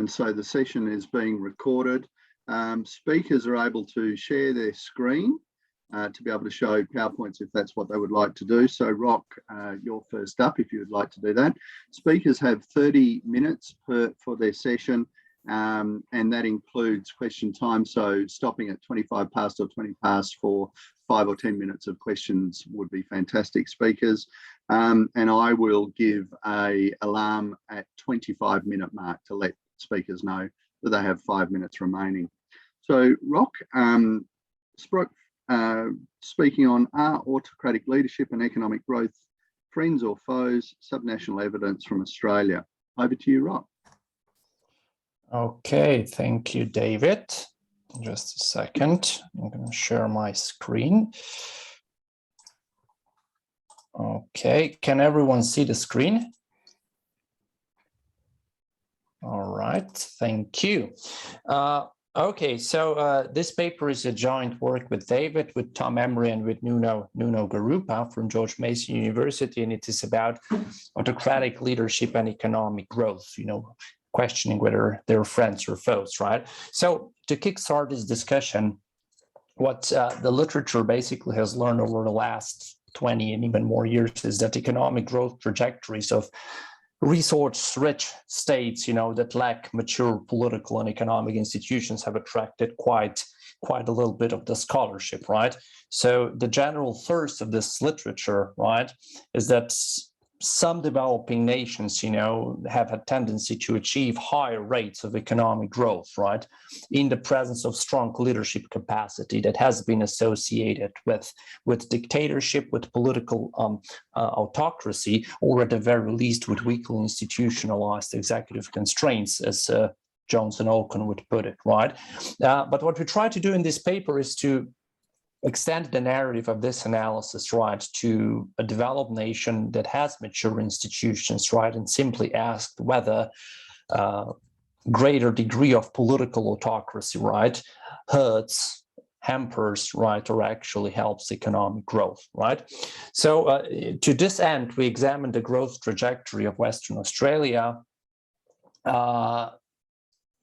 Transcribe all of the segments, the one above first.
and so the session is being recorded. Speakers are able to share their screen to be able to show PowerPoints if that's what they would like to do. So Rok, you're first up if you would like to do that. Speakers have 30 minutes for their session, and that includes question time. So stopping at 25 past or 20 past for 5 or 10 minutes of questions would be fantastic, speakers. And I will give an alarm at 25-minute mark to let speakers know that they have 5 minutes remaining. So Rok Spruk, speaking on, are autocratic leadership and economic growth friends or foes? Subnational evidence from Australia. Over to you, Rok. Okay, thank you, David. Just a second. I'm going to share my screen. Okay, can everyone see the screen? All right, thank you. Okay, so this paper is a joint work with David, with Tom Emery, and with Nuno Garupa from George Mason University, and it is about autocratic leadership and economic growth, questioning whether they're friends or foes, right? So to kickstart this discussion, what the literature basically has learned over the last 20 and even more years is that economic growth trajectories of resource-rich states, that lack mature political and economic institutions have attracted quite a little bit of the scholarship, right? So the general thirst of this literature, right, is that some developing nations, have a tendency to achieve higher rates of economic growth, right, in the presence of strong leadership capacity that has been associated with dictatorship, with political autocracy, or at the very least with weakly institutionalized executive constraints, as Jones and Okun would put it, right? But what we try to do in this paper is to extend the narrative of this analysis, right, to a developed nation that has mature institutions, right, and simply asked whether greater degree of political autocracy, right, hurts, hampers, right, or actually helps economic growth, right? So to this end, we examined the growth trajectory of Western Australia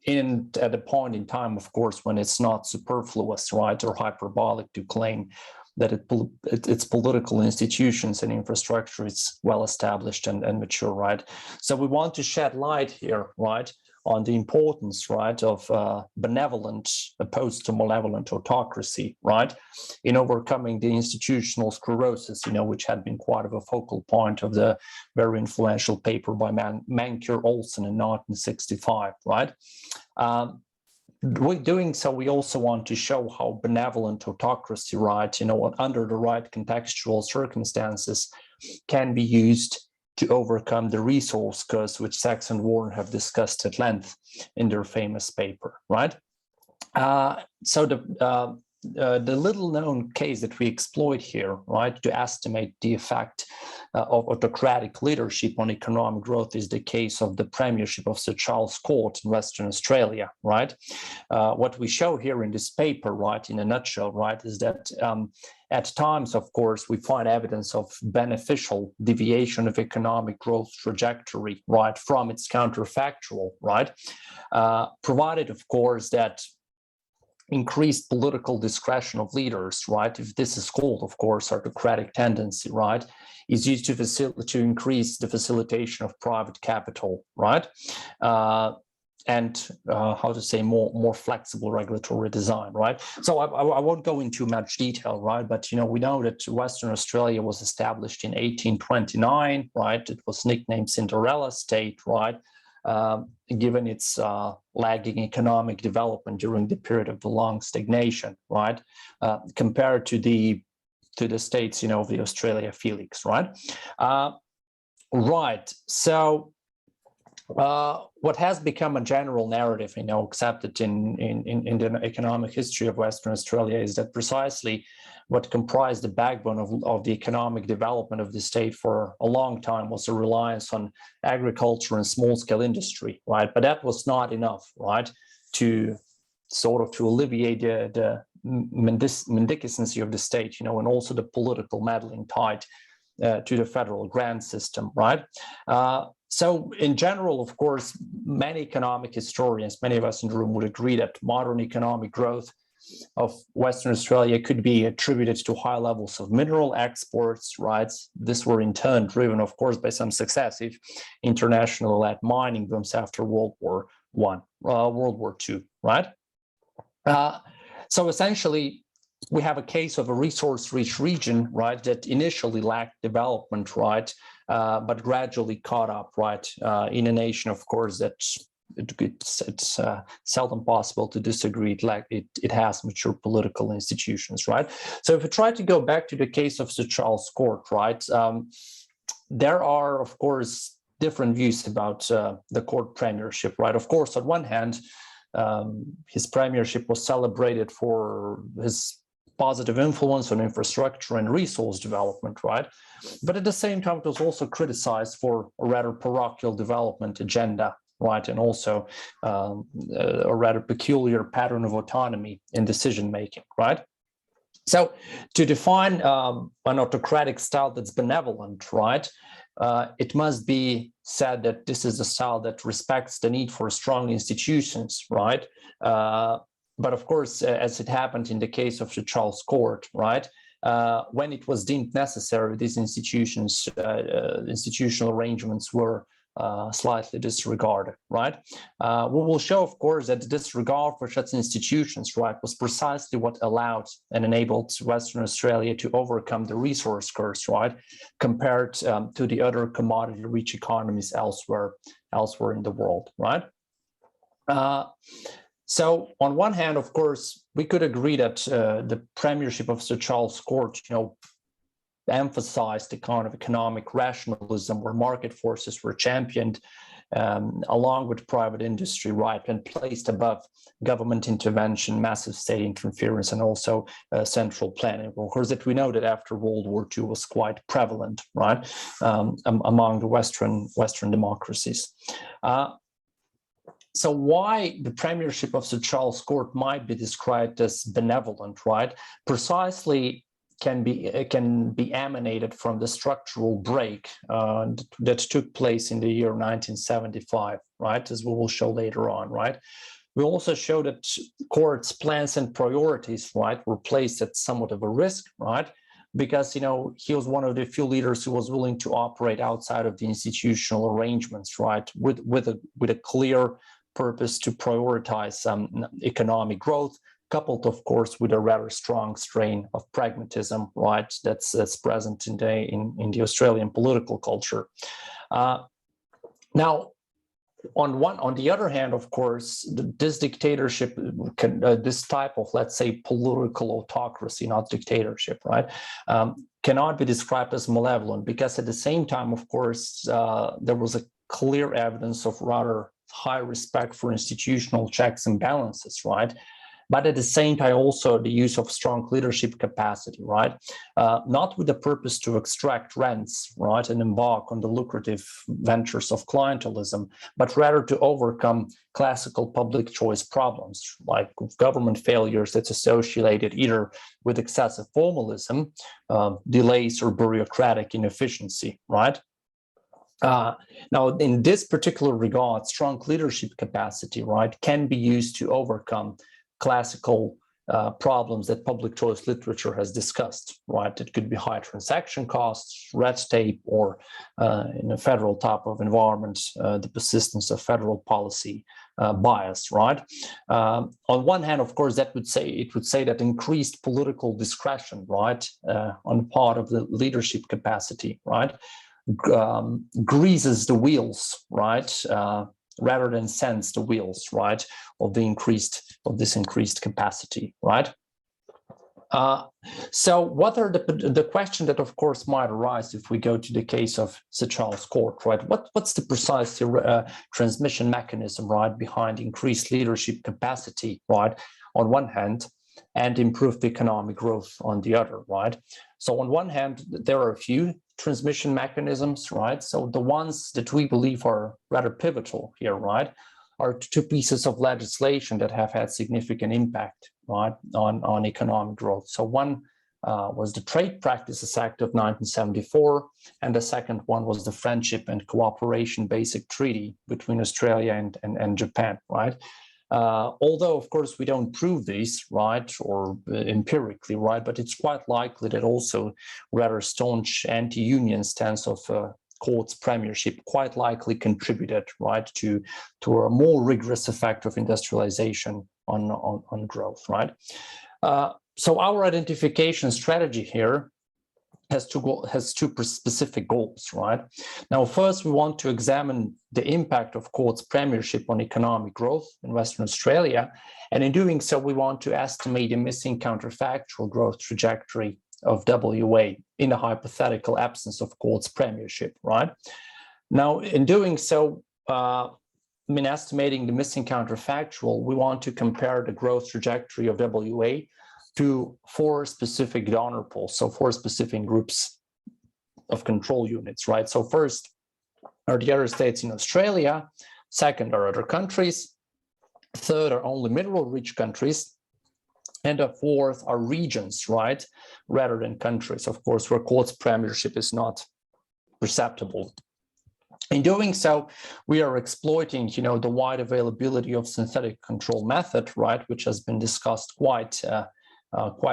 at a point in time, of course, when it's not superfluous, right, or hyperbolic to claim that its political institutions and infrastructure is well established and mature, right? So we want to shed light here, right, on the importance, right, of benevolent opposed to malevolent autocracy, right, in overcoming the institutional sclerosis, which had been quite of a focal point of the very influential paper by Mankir Olsen in 1965, right? Doing so, we also want to show how benevolent autocracy, right, under the right contextual circumstances, can be used to overcome the resource curse, which Sachs and Warren have discussed at length in their famous paper, right? So the little-known case that we exploit here, right, to estimate the effect of autocratic leadership on economic growth is the case of the premiership of Sir Charles Court in Western Australia, right? What we show here in this paper, right, in a nutshell, right, is that at times, of course, we find evidence of beneficial deviation of economic growth trajectory, right, from its counterfactual, right, provided, of course, that increased political discretion of leaders, right, if this is called, of course, autocratic tendency, right, is used to increase the facilitation of private capital, right, and how to say, more flexible regulatory design, right? So I won't go into much detail, right, but we know that Western Australia was established in 1829, right? It was nicknamed Cinderella State, right? Given its lagging economic development during the period of the long stagnation, right, compared to the states, of the Australia Felix, right? Right. So what has become a general narrative, accepted in the economic history of Western Australia is that precisely what comprised the backbone of the economic development of the state for a long time was a reliance on agriculture and small-scale industry, right? But that was not enough, right, to alleviate the mendicancy of the state, and also the political meddling tied to the federal grant system, right? So in general, of course, many economic historians, many of us in the room would agree that modern economic growth of Western Australia could be attributed to high levels of mineral exports, right? This were in turn driven, of course, by some successive international-led mining booms after World War II, right? So essentially, we have a case of a resource-rich region, right, that initially lacked development, right, but gradually caught up, right, in a nation, of course, that it's seldom possible to disagree. It has mature political institutions, right? So if we try to go back to the case of Sir Charles Court, right, there are, of course, different views about the court premiership, right? Of course, on one hand, his premiership was celebrated for his positive influence on infrastructure and resource development, right? But at the same time, it was also criticized for a rather parochial development agenda, right? And also a rather peculiar pattern of autonomy in decision-making, right? So to define an autocratic style that's benevolent, right, it must be said that this is a style that respects the need for strong institutions, right? But of course, as it happened in the case of the Charles Court, right, when it was deemed necessary, these institutions, institutional arrangements were slightly disregarded, right? We will show, of course, that the disregard for such institutions, right, was precisely what allowed and enabled Western Australia to overcome the resource curse, right, compared to the other commodity-rich economies elsewhere in the world, right? So on one hand, of course, we could agree that the premiership of Sir Charles Court, emphasized the kind of economic rationalism where market forces were championed along with private industry, right, and placed above government intervention, massive state interference, and also central planning. Of course, that we know that after World War II was quite prevalent, right, among the Western democracies. So why the premiership of Sir Charles Court might be described as benevolent, right? Precisely can be emanated from the structural break that took place in the year 1975, right? As we will show later on, right? We also show that Court's plans and priorities, right, were placed at somewhat of a risk, right? Because he was one of the few leaders who was willing to operate outside of the institutional arrangements, right, with a clear purpose to prioritize economic growth, coupled, of course, with a rather strong strain of pragmatism, right? That's present in the Australian political culture. Now, on the other hand, of course, this dictatorship, this type of, let's say, political autocracy, not dictatorship, right, cannot be described as malevolent, because at the same time, of course, there was a clear evidence of rather high respect for institutional checks and balances, right? But at the same time, also the use of strong leadership capacity, right? Not with the purpose to extract rents, right, and embark on the lucrative ventures of clientelism, but rather to overcome classical public choice problems, like government failures that's associated either with excessive formalism, delays, or bureaucratic inefficiency, right? Now, in this particular regard, strong leadership capacity, right, can be used to overcome classical problems that public choice literature has discussed, right? It could be high transaction costs, red tape, or in a federal type of environment, the persistence of federal policy bias, right? On one hand, of course, it would say that increased political discretion, right, on the part of the leadership capacity, right, greases the wheels, right, rather than sends the wheels, right, of this increased capacity, right. So what are the question that, of course, might arise if we go to the case of Sir Charles Court, right? What's the precise transmission mechanism, right, behind increased leadership capacity, right, on one hand, and improved economic growth on the other, right? So on one hand, there are a few transmission mechanisms, right? So the ones that we believe are rather pivotal here, right, are two pieces of legislation that have had significant impact, right, on economic growth. So one was the Trade Practices Act of 1974, and the second one was the Friendship and Cooperation Basic Treaty between Australia and Japan, right? Although, of course, we don't prove these, right, or empirically, right, but it's quite likely that also rather staunch anti-union stance of court's premiership quite likely contributed, right, to a more rigorous effect of industrialization on growth, right? So our identification strategy here has two specific goals, right? Now, first, we want to examine the impact of court's premiership on economic growth in Western Australia. And in doing so, we want to estimate the missing counterfactual growth trajectory of WA in the hypothetical absence of court's premiership, right? Now, in doing so, in estimating the missing counterfactual, we want to compare the growth trajectory of WA to 4 specific donor pools, so 4 specific groups of control units, right? So first are the other states in Australia, second are other countries, third are only mineral-rich countries, and the fourth are regions, right, rather than countries, of course, where court's premiership is not perceptible. In doing so, we are exploiting, the wide availability of synthetic control method, right, which has been discussed quite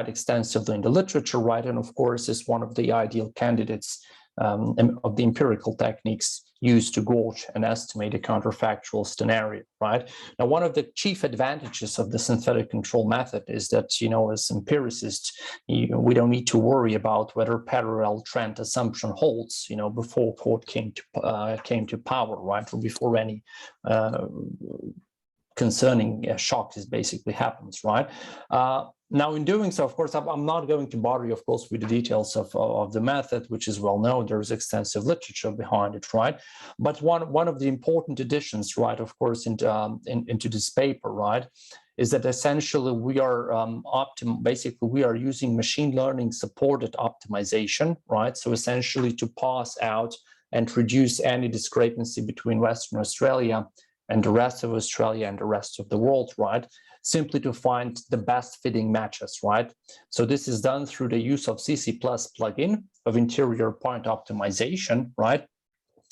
extensively in the literature, right, and of course is one of the ideal candidates of the empirical techniques used to gauge and estimate a counterfactual scenario, right? Now, one of the chief advantages of the synthetic control method is that, as empiricists, we don't need to worry about whether parallel trend assumption holds, before court came to power, right, or before any concerning shocks basically happens, right? Now, in doing so, of course, I'm not going to bother you, of course, with the details of the method, which is well known. There is extensive literature behind it, right? But one of the important additions, right, of course, into this paper, right, is that essentially we are basically we are using machine learning supported optimization, right? So essentially to pass out and reduce any discrepancy between Western Australia and the rest of Australia and the rest of the world, right? Simply to find the best fitting matches, right? So this is done through the use of CC+ plugin of interior point optimization, right?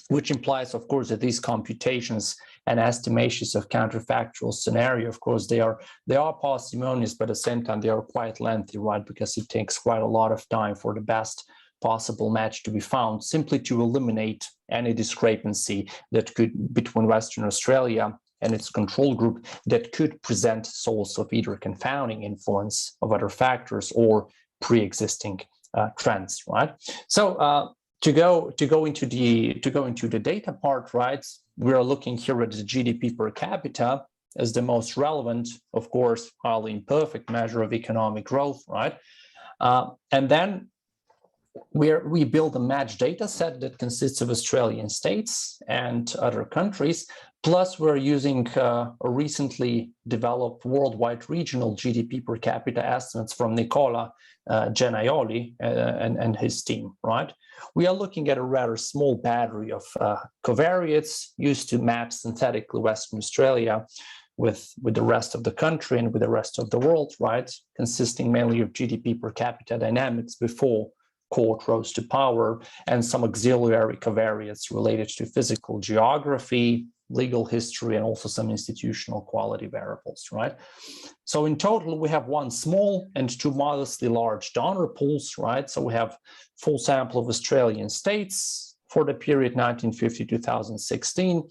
Which implies, of course, that these computations and estimations of counterfactual scenario, of course, they are parsimonious, but at the same time, they are quite lengthy, right? Because it takes quite a lot of time for the best possible match to be found, simply to eliminate any discrepancy that could between Western Australia and its control group that could present source of either confounding influence of other factors or pre-existing trends, right? So to go into the data part, right? We are looking here at the GDP per capita as the most relevant, of course, highly imperfect measure of economic growth, right? And then we build a matched data set that consists of Australian states and other countries, plus we're using a recently developed worldwide regional GDP per capita estimates from Nicola Genaioli and his team, right? We are looking at a rather small battery of covariates used to map synthetically Western Australia with the rest of the country and with the rest of the world, right? Consisting mainly of GDP per capita dynamics before court rose to power, and some auxiliary covariates related to physical geography, legal history, and also some institutional quality variables, right? So in total, we have 1 small and 2 modestly large donor pools, right? So we have full sample of Australian states for the period 1950-2016,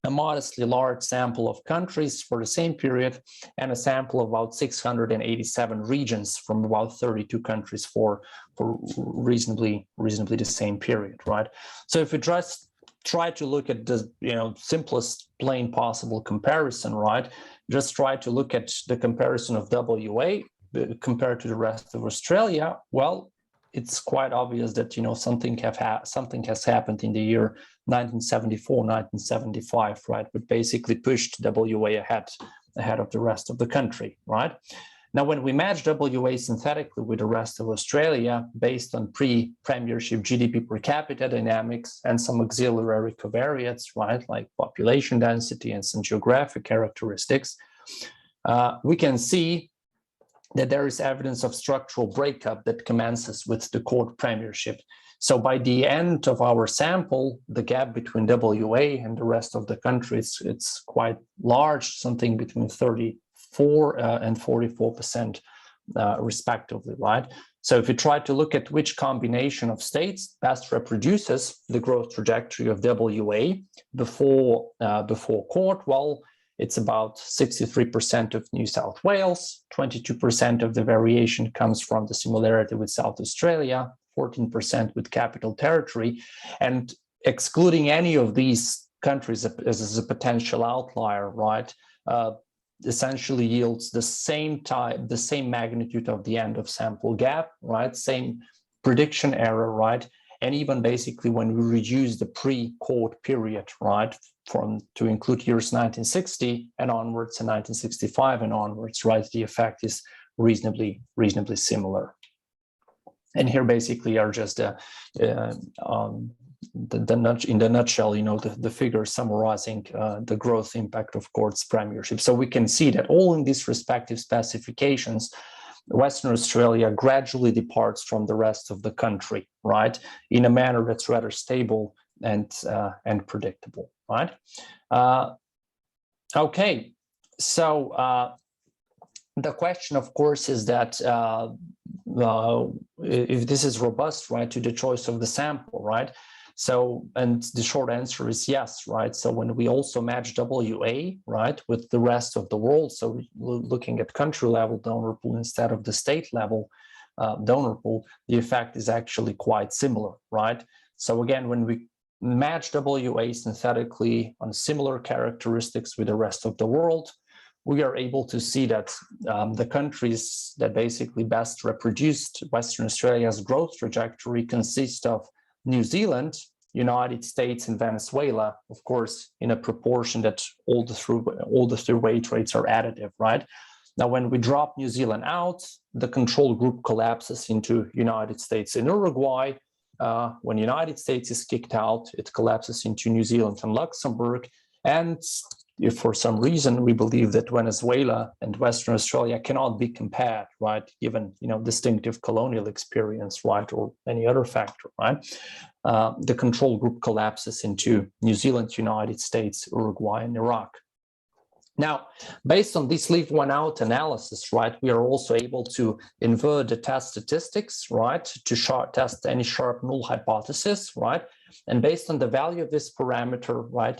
a modestly large sample of countries for the same period, and a sample of about 687 regions from about 32 countries for reasonably the same period, right? So if we just try to look at the simplest plain possible comparison, right? Just try to look at the comparison of WA compared to the rest of Australia. Well, it's quite obvious that something has happened in the year 1974, 1975, right? But basically pushed WA ahead of the rest of the country, right? Now, when we match WA synthetically with the rest of Australia based on pre-premiership GDP per capita dynamics and some auxiliary covariates, right, like population density and some geographic characteristics, we can see that there is evidence of structural breakup that commences with the court premiership. So by the end of our sample, the gap between WA and the rest of the country, it's quite large, something between 34 and 44% respectively, right? So if you try to look at which combination of states best reproduces the growth trajectory of WA before court, well, it's about 63% of New South Wales, 22% of the variation comes from the similarity with South Australia, 14% with Capital Territory, and excluding any of these countries as a potential outlier, right, essentially yields the same magnitude of the end of sample gap, right, same prediction error, right, and even basically when we reduce the pre-court period, right, to include years 1960 and onwards and 1965 and onwards, right, the effect is reasonably similar. And here basically are just in the nutshell, you know, the figures summarizing the growth impact of courts premiership. So we can see that all in these respective specifications, Western Australia gradually departs from the rest of the country, right, in a manner that's rather stable and predictable, right? Okay, so the question, of course, is that if this is robust, right, to the choice of the sample, right? So, and the short answer is yes, right? So when we also match WA, right, with the rest of the world, so looking at country level donor pool instead of the state level donor pool, the effect is actually quite similar, right? So again, when we match WA synthetically on similar characteristics with the rest of the world, we are able to see that the countries that basically best reproduced Western Australia's growth trajectory consist of New Zealand, United States, and Venezuela, of course, in a proportion that all the three weight rates are additive, right? Now, when we drop New Zealand out, the control group collapses into United States and Uruguay. When United States is kicked out, it collapses into New Zealand and Luxembourg. And if for some reason we believe that Venezuela and Western Australia cannot be compared, right, given, you know, distinctive colonial experience, right, or any other factor, right, the control group collapses into New Zealand, United States, Uruguay, and Iraq. Now, based on this leave one out analysis, right, we are also able to invert the test statistics, right, to test any sharp null hypothesis, right, and based on the value of this parameter, right,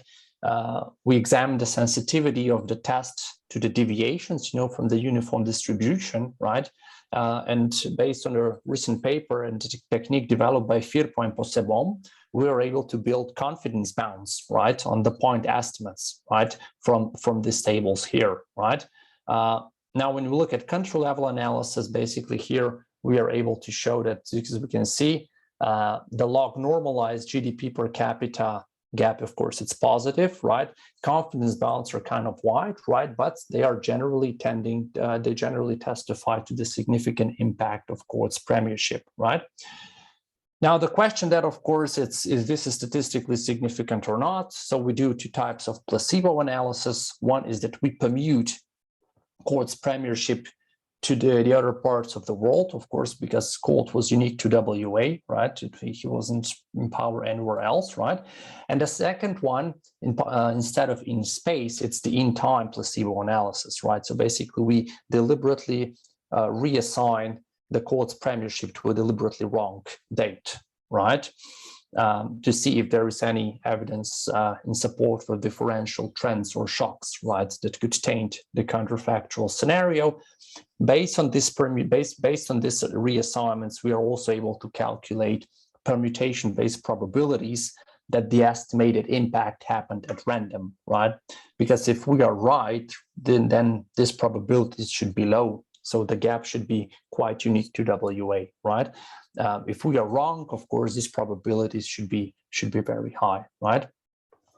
we examine the sensitivity of the test to the deviations, you know, from the uniform distribution, right? And based on a recent paper and the technique developed by Firpo and Placebo, we are able to build confidence bounds, right, on the point estimates, right, from these tables here, right? Now, when we look at country level analysis, basically here we are able to show that, as we can see, the log normalized GDP per capita gap, of course, it's positive, right? Confidence bounds are kind of wide, right? But they are generally they generally testify to the significant impact of courts premiership, right? Now, the question that, of course, is this statistically significant or not? So we do two types of placebo analysis. One is that we permute courts premiership to the other parts of the world, of course, because court was unique to WA, right? He wasn't in power anywhere else, right? And the second one, instead of in space, it's the in-time placebo analysis, right? So basically, we deliberately reassign the court's premiership to a deliberately wrong date, right? To see if there is any evidence in support for differential trends or shocks, right, that could taint the counterfactual scenario. Based on this reassignments, we are also able to calculate permutation-based probabilities that the estimated impact happened at random, right? Because if we are right, then this probability should be low. So the gap should be quite unique to WA, right? If we are wrong, of course, these probabilities should be very high, right?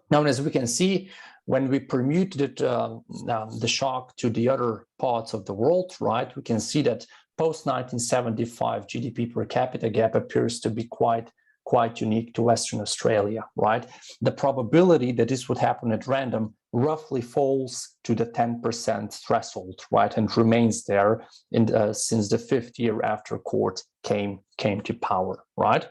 Now, as we can see, when we permuted the shock to the other parts of the world, right, we can see that post-1975 GDP per capita gap appears to be quite quite unique to Western Australia, right? The probability that this would happen at random roughly falls to the 10% threshold, right, and remains there since the 5th year after court came to power, right?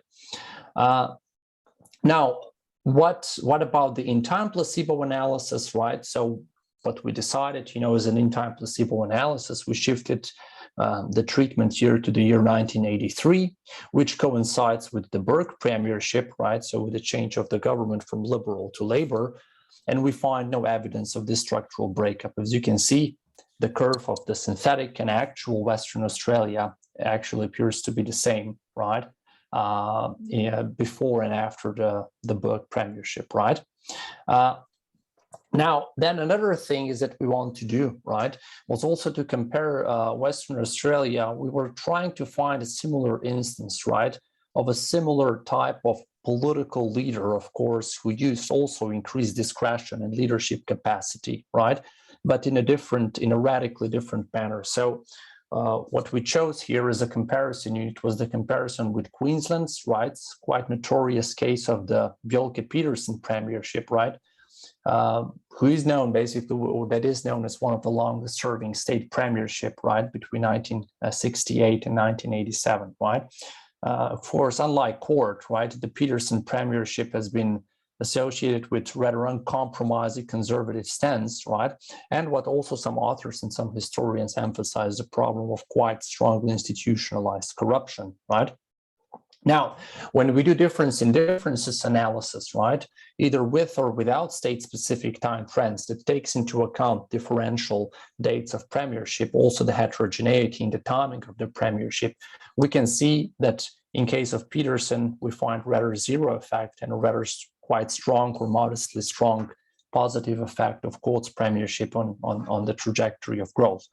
Now, what about the in-time placebo analysis, right? So what we decided, is an in-time placebo analysis. We shifted the treatment year to the year 1983, which coincides with the Burke premiership, right? So with the change of the government from Liberal to Labour, and we find no evidence of this structural breakup. As you can see, the curve of the synthetic and actual Western Australia actually appears to be the same, right? Before and after the Burke premiership, right? Now, then another thing is that we want to do, right, was also to compare Western Australia. We were trying to find a similar instance, right, of a similar type of political leader, of course, who used also increased discretion and leadership capacity, right, but in a radically different manner. So what we chose here as a comparison unit was the comparison with Queensland's, right, quite notorious case of the Bjelke-Petersen premiership, right, who is known basically, or that is known as one of the longest serving state premiership, right, between 1968 and 1987, right? Of course, unlike court, right, the Petersen premiership has been associated with rather uncompromising conservative stance, right? And what also some authors and some historians emphasize the problem of quite strongly institutionalized corruption, right? Now, when we do difference in differences analysis, right, either with or without state-specific time trends that takes into account differential dates of premiership, also the heterogeneity in the timing of the premiership, we can see that in case of Petersen, we find rather zero effect and a rather quite strong or modestly strong positive effect of Court's premiership on the trajectory of growth.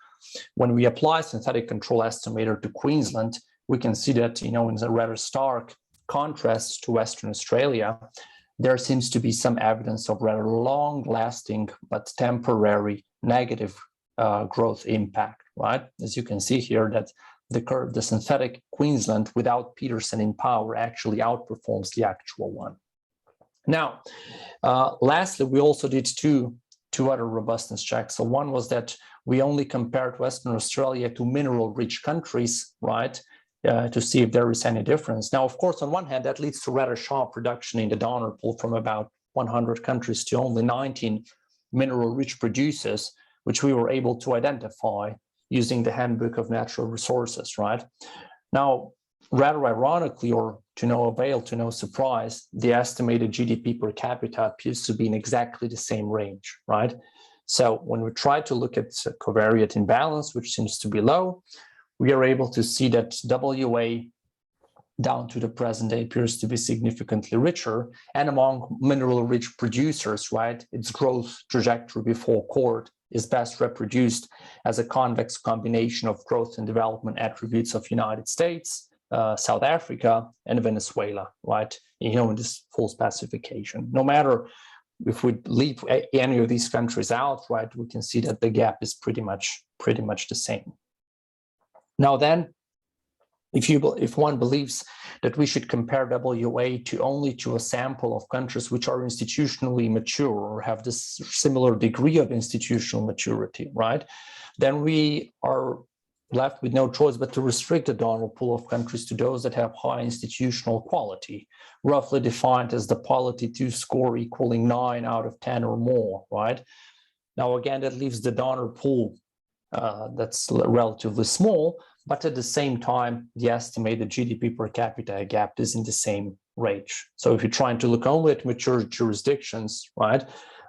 When we apply synthetic control estimator to Queensland, we can see that, in a rather stark contrast to Western Australia, there seems to be some evidence of rather long-lasting but temporary negative growth impact, right? As you can see here, that the synthetic Queensland without Petersen in power actually outperforms the actual one. Now, lastly, we also did two other robustness checks. So one was that we only compared Western Australia to mineral-rich countries, right, to see if there is any difference. Now, of course, on one hand, that leads to rather sharp reduction in the donor pool from about 100 countries to only 19 mineral-rich producers, which we were able to identify using the Handbook of Natural Resources, right? Now, rather ironically, or to no avail, to no surprise, the estimated GDP per capita appears to be in exactly the same range, right? So when we try to look at covariate imbalance, which seems to be low, we are able to see that WA down to the present day appears to be significantly richer, and among mineral-rich producers, right, its growth trajectory before court is best reproduced as a convex combination of growth and development attributes of United States, South Africa, and Venezuela, right, in this full specification. No matter if we leave any of these countries out, right, we can see that the gap is pretty much the same. Now then, if one believes that we should compare WA only to a sample of countries which are institutionally mature or have this similar degree of institutional maturity, right, then we are left with no choice but to restrict the donor pool of countries to those that have high institutional quality, roughly defined as the Polity 2 score equaling 9 out of 10 or more, right? Now, again, that leaves the donor pool that's relatively small, but at the same time, the estimated GDP per capita gap is in the same range. So if you're trying to look only at mature jurisdictions, right,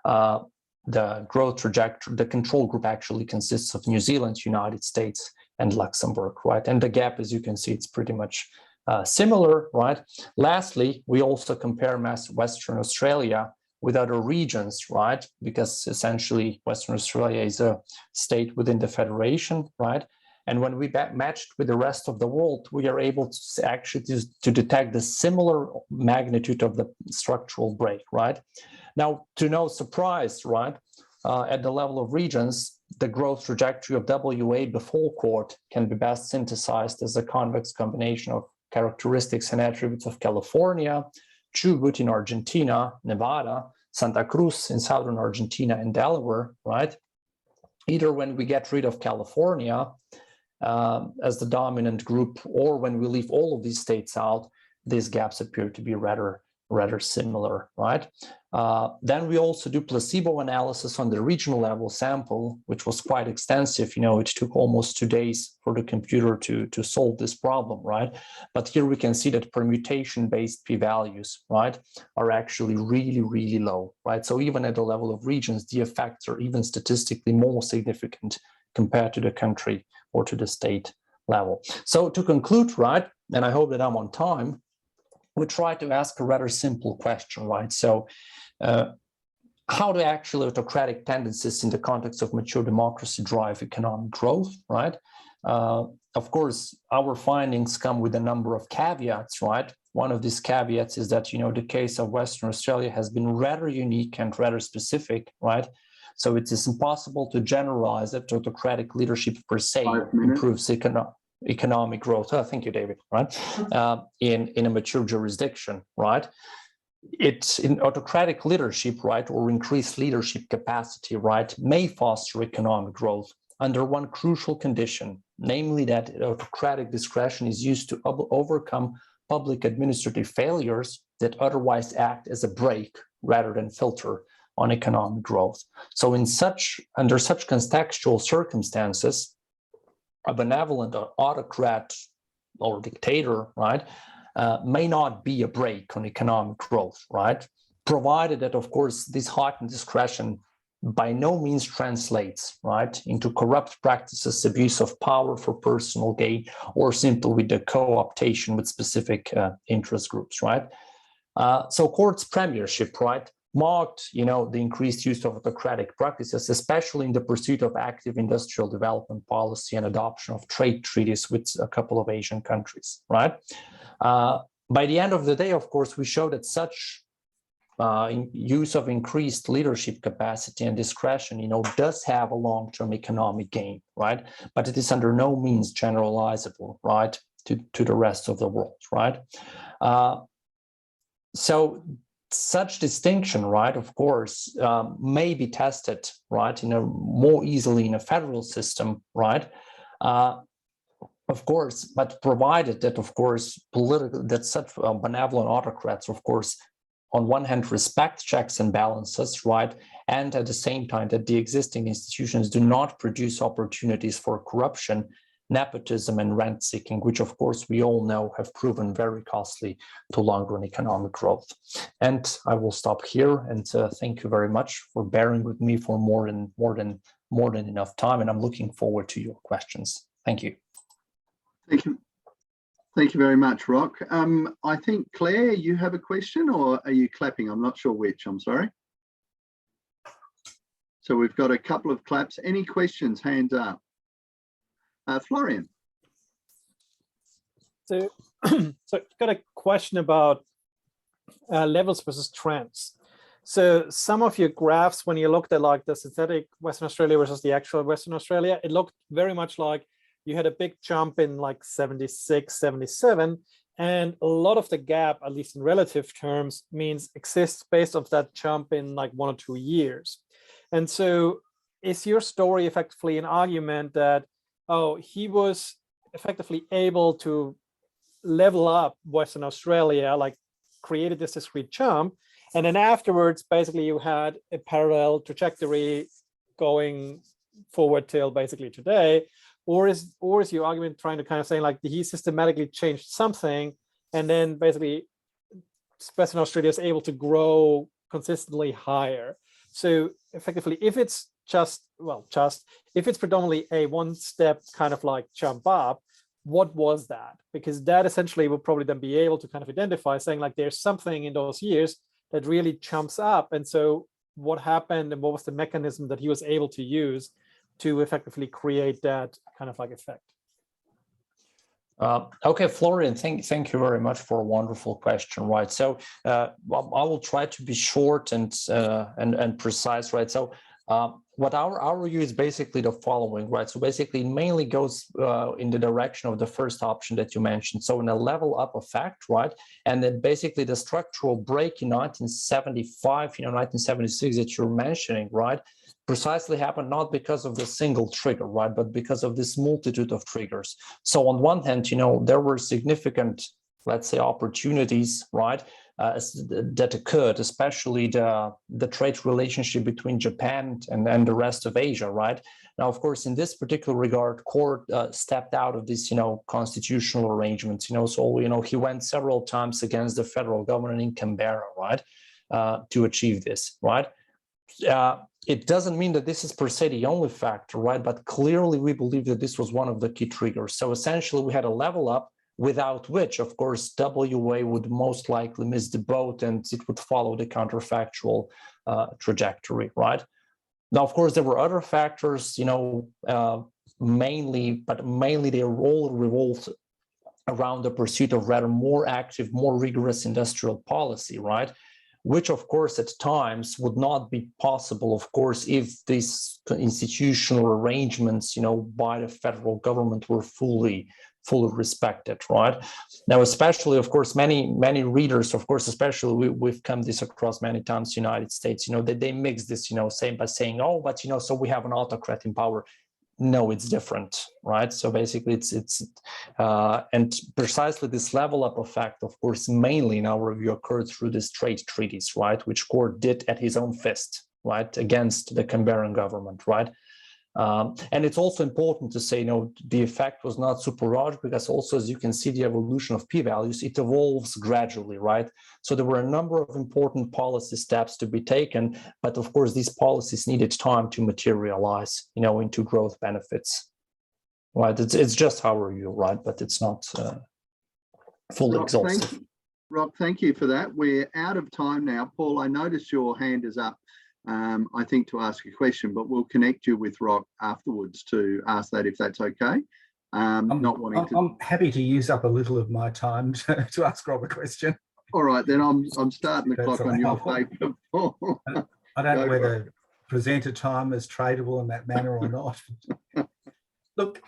the growth trajectory, the control group actually consists of New Zealand, United States, and Luxembourg, right? And the gap, as you can see, it's pretty much similar, right? Lastly, we also compare Western Australia with other regions, right? Because essentially Western Australia is a state within the Federation, right? And when we matched with the rest of the world, we are able to actually to detect the similar magnitude of the structural break, right? Now, to no surprise, right, at the level of regions, the growth trajectory of WA before court can be best synthesized as a convex combination of characteristics and attributes of California, Chubut in Argentina, Nevada, Santa Cruz in southern Argentina, and Delaware, right? Either when we get rid of California as the dominant group, or when we leave all of these states out, these gaps appear to be rather similar, right? Then we also do placebo analysis on the regional level sample, which was quite extensive. It took almost 2 days for the computer to solve this problem, right? But here we can see that permutation-based p-values, right, are actually really, really low, right? So even at the level of regions, the effects are even statistically more significant compared to the country or to the state level. So to conclude, right, and I hope that I'm on time, we try to ask a rather simple question, right? So how do actually autocratic tendencies in the context of mature democracy drive economic growth, right? Of course, our findings come with a number of caveats, right? One of these caveats is that, the case of Western Australia has been rather unique and rather specific, right? So it is impossible to generalize that autocratic leadership per se improves economic growth. Oh, thank you, David, right? In a mature jurisdiction, right? It's in autocratic leadership, right, or increased leadership capacity, right, may foster economic growth under one crucial condition, namely that autocratic discretion is used to overcome public administrative failures that otherwise act as a brake rather than filter on economic growth. So under such contextual circumstances, a benevolent autocrat or dictator, right, may not be a brake on economic growth, right? Provided that, of course, this heightened discretion by no means translates, right, into corrupt practices, abuse of power for personal gain, or simply with the co-optation with specific interest groups, right? So courts' premiership, right, marked, the increased use of autocratic practices, especially in the pursuit of active industrial development policy and adoption of trade treaties with a couple of Asian countries, right? By the end of the day, of course, we show that such use of increased leadership capacity and discretion, does have a long-term economic gain, right? But it is under no means generalizable, right, to the rest of the world, right? So such distinction, right, of course, may be tested, right, more easily in a federal system, right? Of course, but provided that, of course, that such benevolent autocrats, of course, on one hand, respect checks and balances, right? And at the same time, that the existing institutions do not produce opportunities for corruption, nepotism, and rent seeking, which, of course, we all know have proven very costly to long-run economic growth. And I will stop here, and thank you very much for bearing with me for more than enough time. And I'm looking forward to your questions. Thank you. Thank you. Thank you very much, Rok. I think, Claire, you have a question, or are you clapping? I'm not sure which, I'm sorry. So we've got a couple of claps. Any questions? Hands up. Florian. So I've got a question about levels versus trends. So some of your graphs, when you looked at like the synthetic Western Australia versus the actual Western Australia, it looked very much like you had a big jump in like 76, 77, and a lot of the gap, at least in relative terms, exists based off that jump in like 1 or 2 years. And so is your story effectively an argument that, oh, he was effectively able to level up Western Australia, like created this discrete jump, and then afterwards, basically you had a parallel trajectory going forward till basically today? Or is your argument trying to kind of say like he systematically changed something, and then basically Western Australia is able to grow consistently higher? So effectively, if it's if it's predominantly a one-step kind of like jump up, what was that? Because that essentially will probably then be able to kind of identify saying like there's something in those years that really jumps up. And so what happened and what was the mechanism that he was able to use to effectively create that kind of like effect? Okay, Florian, thank you very much for a wonderful question, right? So I will try to be short and precise, right? So What our view is basically the following, right? So basically, it mainly goes in the direction of the first option that you mentioned. So in a level up effect, right? And then basically the structural break in 1975, 1976 that you're mentioning, right? Precisely happened not because of the single trigger, right? But because of this multitude of triggers. So on one hand, there were significant, let's say, opportunities, right? That occurred, especially the trade relationship between Japan and the rest of Asia, right? Now, of course, in this particular regard, court stepped out of this, constitutional arrangements, so, he went several times against the federal government in Canberra, right, to achieve this, right? It doesn't mean that this is per se the only factor, right? But clearly we believe that this was one of the key triggers. So essentially we had a level up, without which, of course, WA would most likely miss the boat and it would follow the counterfactual trajectory, right? Now, of course, there were other factors, mainly they all revolved around the pursuit of rather more active, more rigorous industrial policy, right? Which, of course, at times would not be possible, of course, if these institutional arrangements, by the federal government were fully respected, right? Now, especially, of course, many readers, of course, especially we've come this across many times, United States, they mix this, by saying, oh, but, so we have an autocrat in power. No, it's different, right? So basically and precisely this level up effect, of course, mainly in our review occurred through these trade treaties, right? Which Court did at his own fist, right? Against the Canberran government, right? And it's also important to say, the effect was not super large because also, as you can see, the evolution of p-values, it evolves gradually, right? So there were a number of important policy steps to be taken, but of course, these policies needed time to materialize, into growth benefits, right? It's just our view, right? But it's not fully exhaustive. Rok, thank you for that. We're out of time now. Paul, I noticed your hand is up. I think to ask a question, but we'll connect you with Rok afterwards to ask that if that's okay. I'm happy to use up a little of my time to ask Rob a question. All right, then I'm starting the clock on your paper, Paul. I don't know whether presenter time is tradable in that manner or not. Look,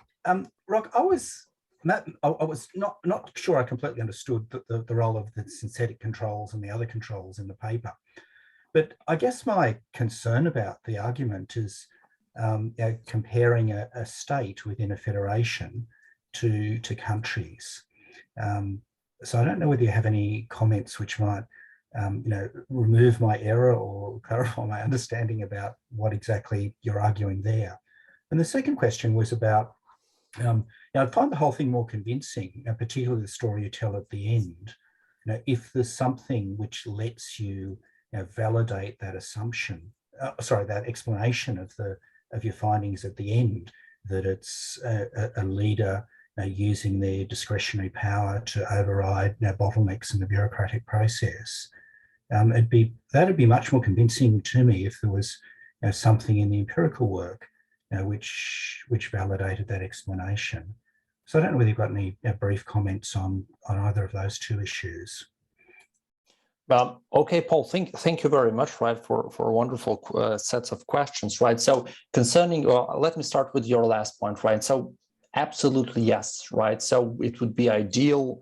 Rok, I was not sure I completely understood the role of the synthetic controls and the other controls in the paper. But I guess my concern about the argument is comparing a state within a federation to countries. So I don't know whether you have any comments which might, remove my error or clarify my understanding about what exactly you're arguing there. And the second question was about, I find the whole thing more convincing, particularly the story you tell at the end. If there's something which lets you validate that assumption, that explanation of your findings at the end, that it's a leader using their discretionary power to override bottlenecks in the bureaucratic process. That'd be much more convincing to me if there was something in the empirical work which validated that explanation. So I don't know whether you've got any brief comments on either of those two issues. Okay, Paul, thank you very much, right, for wonderful sets of questions, right? So concerning, let me start with your last point, right? So absolutely yes, right? So it would be ideal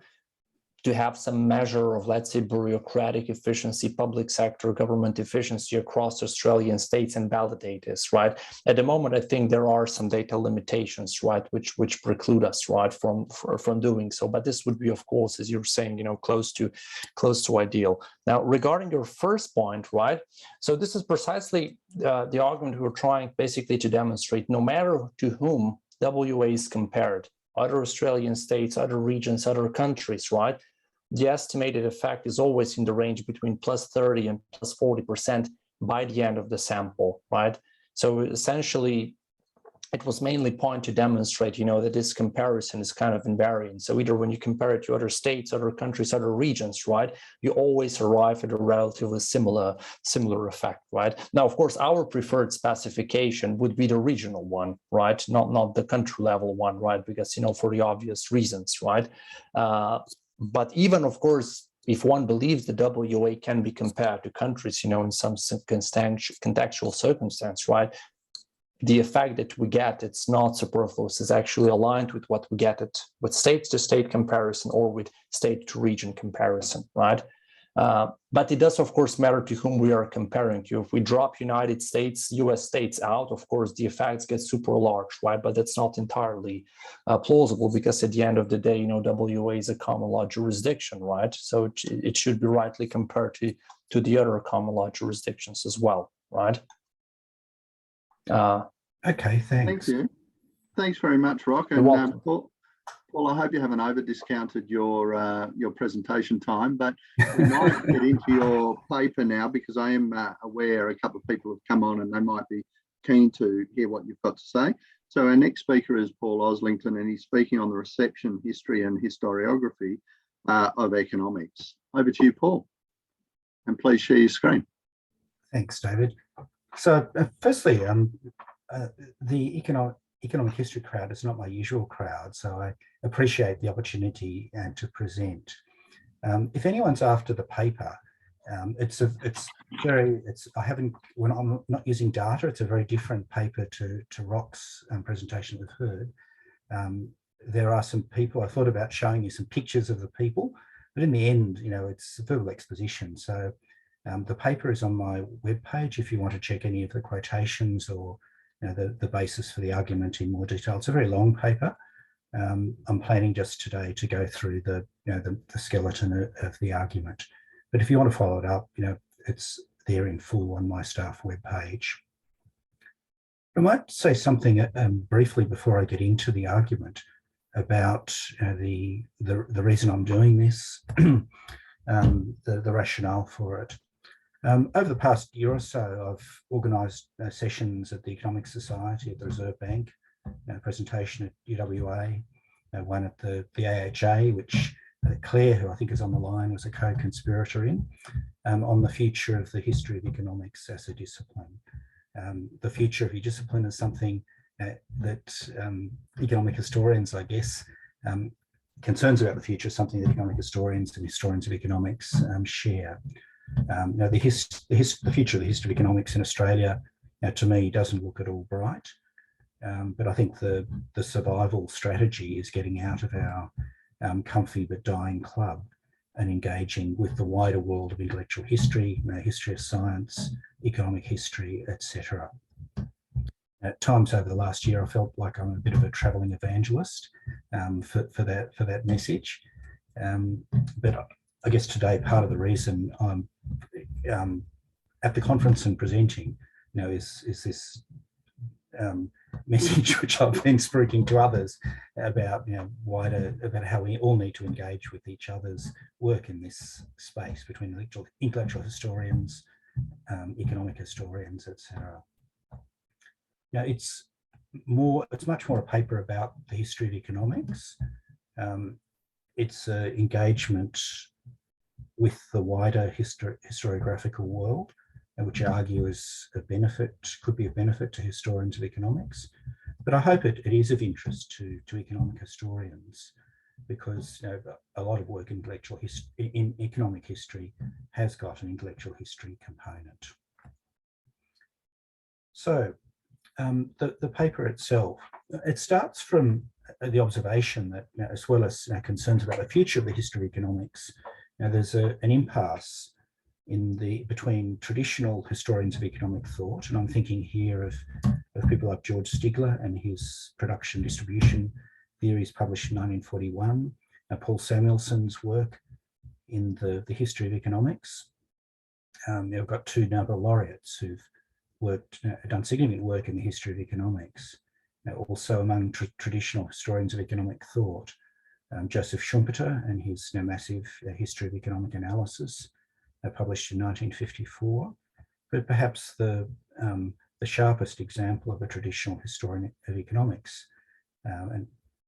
to have some measure of, let's say, bureaucratic efficiency, public sector government efficiency across Australian states and validate this, right? At the moment, I think there are some data limitations, right, which preclude us, right, from doing so. But this would be, of course, as you're saying, close to ideal. Now, regarding your first point, right? So this is precisely the argument we're trying basically to demonstrate. No matter to whom WA is compared, other Australian states, other regions, other countries, right? The estimated effect is always in the range between plus 30 and plus 40% by the end of the sample, right? So essentially, it was mainly point to demonstrate, that this comparison is kind of invariant. So either when you compare it to other states, other countries, other regions, right, you always arrive at a relatively similar effect, right? Now, of course, our preferred specification would be the regional one, right? Not the country level one, right? Because, for the obvious reasons, right? But even, of course, if one believes the WA can be compared to countries, in some contextual circumstance, right? The effect that we get, it's not superfluous, is actually aligned with what we get with state-to-state comparison or with state-to-region comparison, right? But it does, of course, matter to whom we are comparing to. If we drop United States, US states out, of course, the effects get super large, right? But that's not entirely plausible, because at the end of the day, WA is a common law jurisdiction, right? So it should be rightly compared to the other common law jurisdictions as well, right? Okay, thanks. Thank you. Thanks very much, Rok. You're And welcome. Paul, I hope you haven't over-discounted your presentation time, but we might get into your paper now, because I am aware a couple of people have come on and they might be keen to hear what you've got to say. So our next speaker is Paul Oslington, and he's speaking on the reception, history and historiography of economics. Over to you, Paul. And please share your screen. Thanks, David. So firstly, the economic history crowd is not my usual crowd, so I appreciate the opportunity to present. If anyone's after the paper, when I'm not using data, it's a very different paper to Rok's presentation we've heard. There are some people, I thought about showing you some pictures of the people, but in the end, it's a verbal exposition. So the paper is on my webpage if you want to check any of the quotations or the basis for the argument in more detail. It's a very long paper. I'm planning just today to go through the skeleton of the argument. But if you want to follow it up, it's there in full on my staff webpage. I might say something briefly before I get into the argument about the reason I'm doing this, the rationale for it. Over the past year or so, I've organised sessions at the Economic Society, at the Reserve Bank, a presentation at UWA, one at the AHA, which Claire, who I think is on the line, was a co-conspirator in, on the future of the history of economics as a discipline. The future of your discipline is something that economic historians, I guess, concerns about the future is something that economic historians and historians of economics share. The future of the history of economics in Australia, to me, doesn't look at all bright. But I think the survival strategy is getting out of our comfy but dying club and engaging with the wider world of intellectual history, history of science, economic history, etc. At times over the last year, I felt like I'm a bit of a travelling evangelist for that message. But I guess today, part of the reason I'm at the conference and presenting, is this message which I've been speaking to others about, about how we all need to engage with each other's work in this space between intellectual historians, economic historians, etc. It's much more a paper about the history of economics. It's an engagement with the wider historiographical world, which I argue is could be a benefit to historians of economics. But I hope it is of interest to economic historians, because a lot of work in economic history has got an intellectual history component. So the paper itself, it starts from the observation that, as well as concerns about the future of the history of economics, there's an impasse between traditional historians of economic thought, and I'm thinking here of people like George Stigler and his production distribution theories published in 1941, Paul Samuelson's work in the history of economics. We've got two Nobel laureates who've done significant work in the history of economics. Also among traditional historians of economic thought, Joseph Schumpeter and his massive history of economic analysis, published in 1954. But perhaps the sharpest example of a traditional historian of economics, and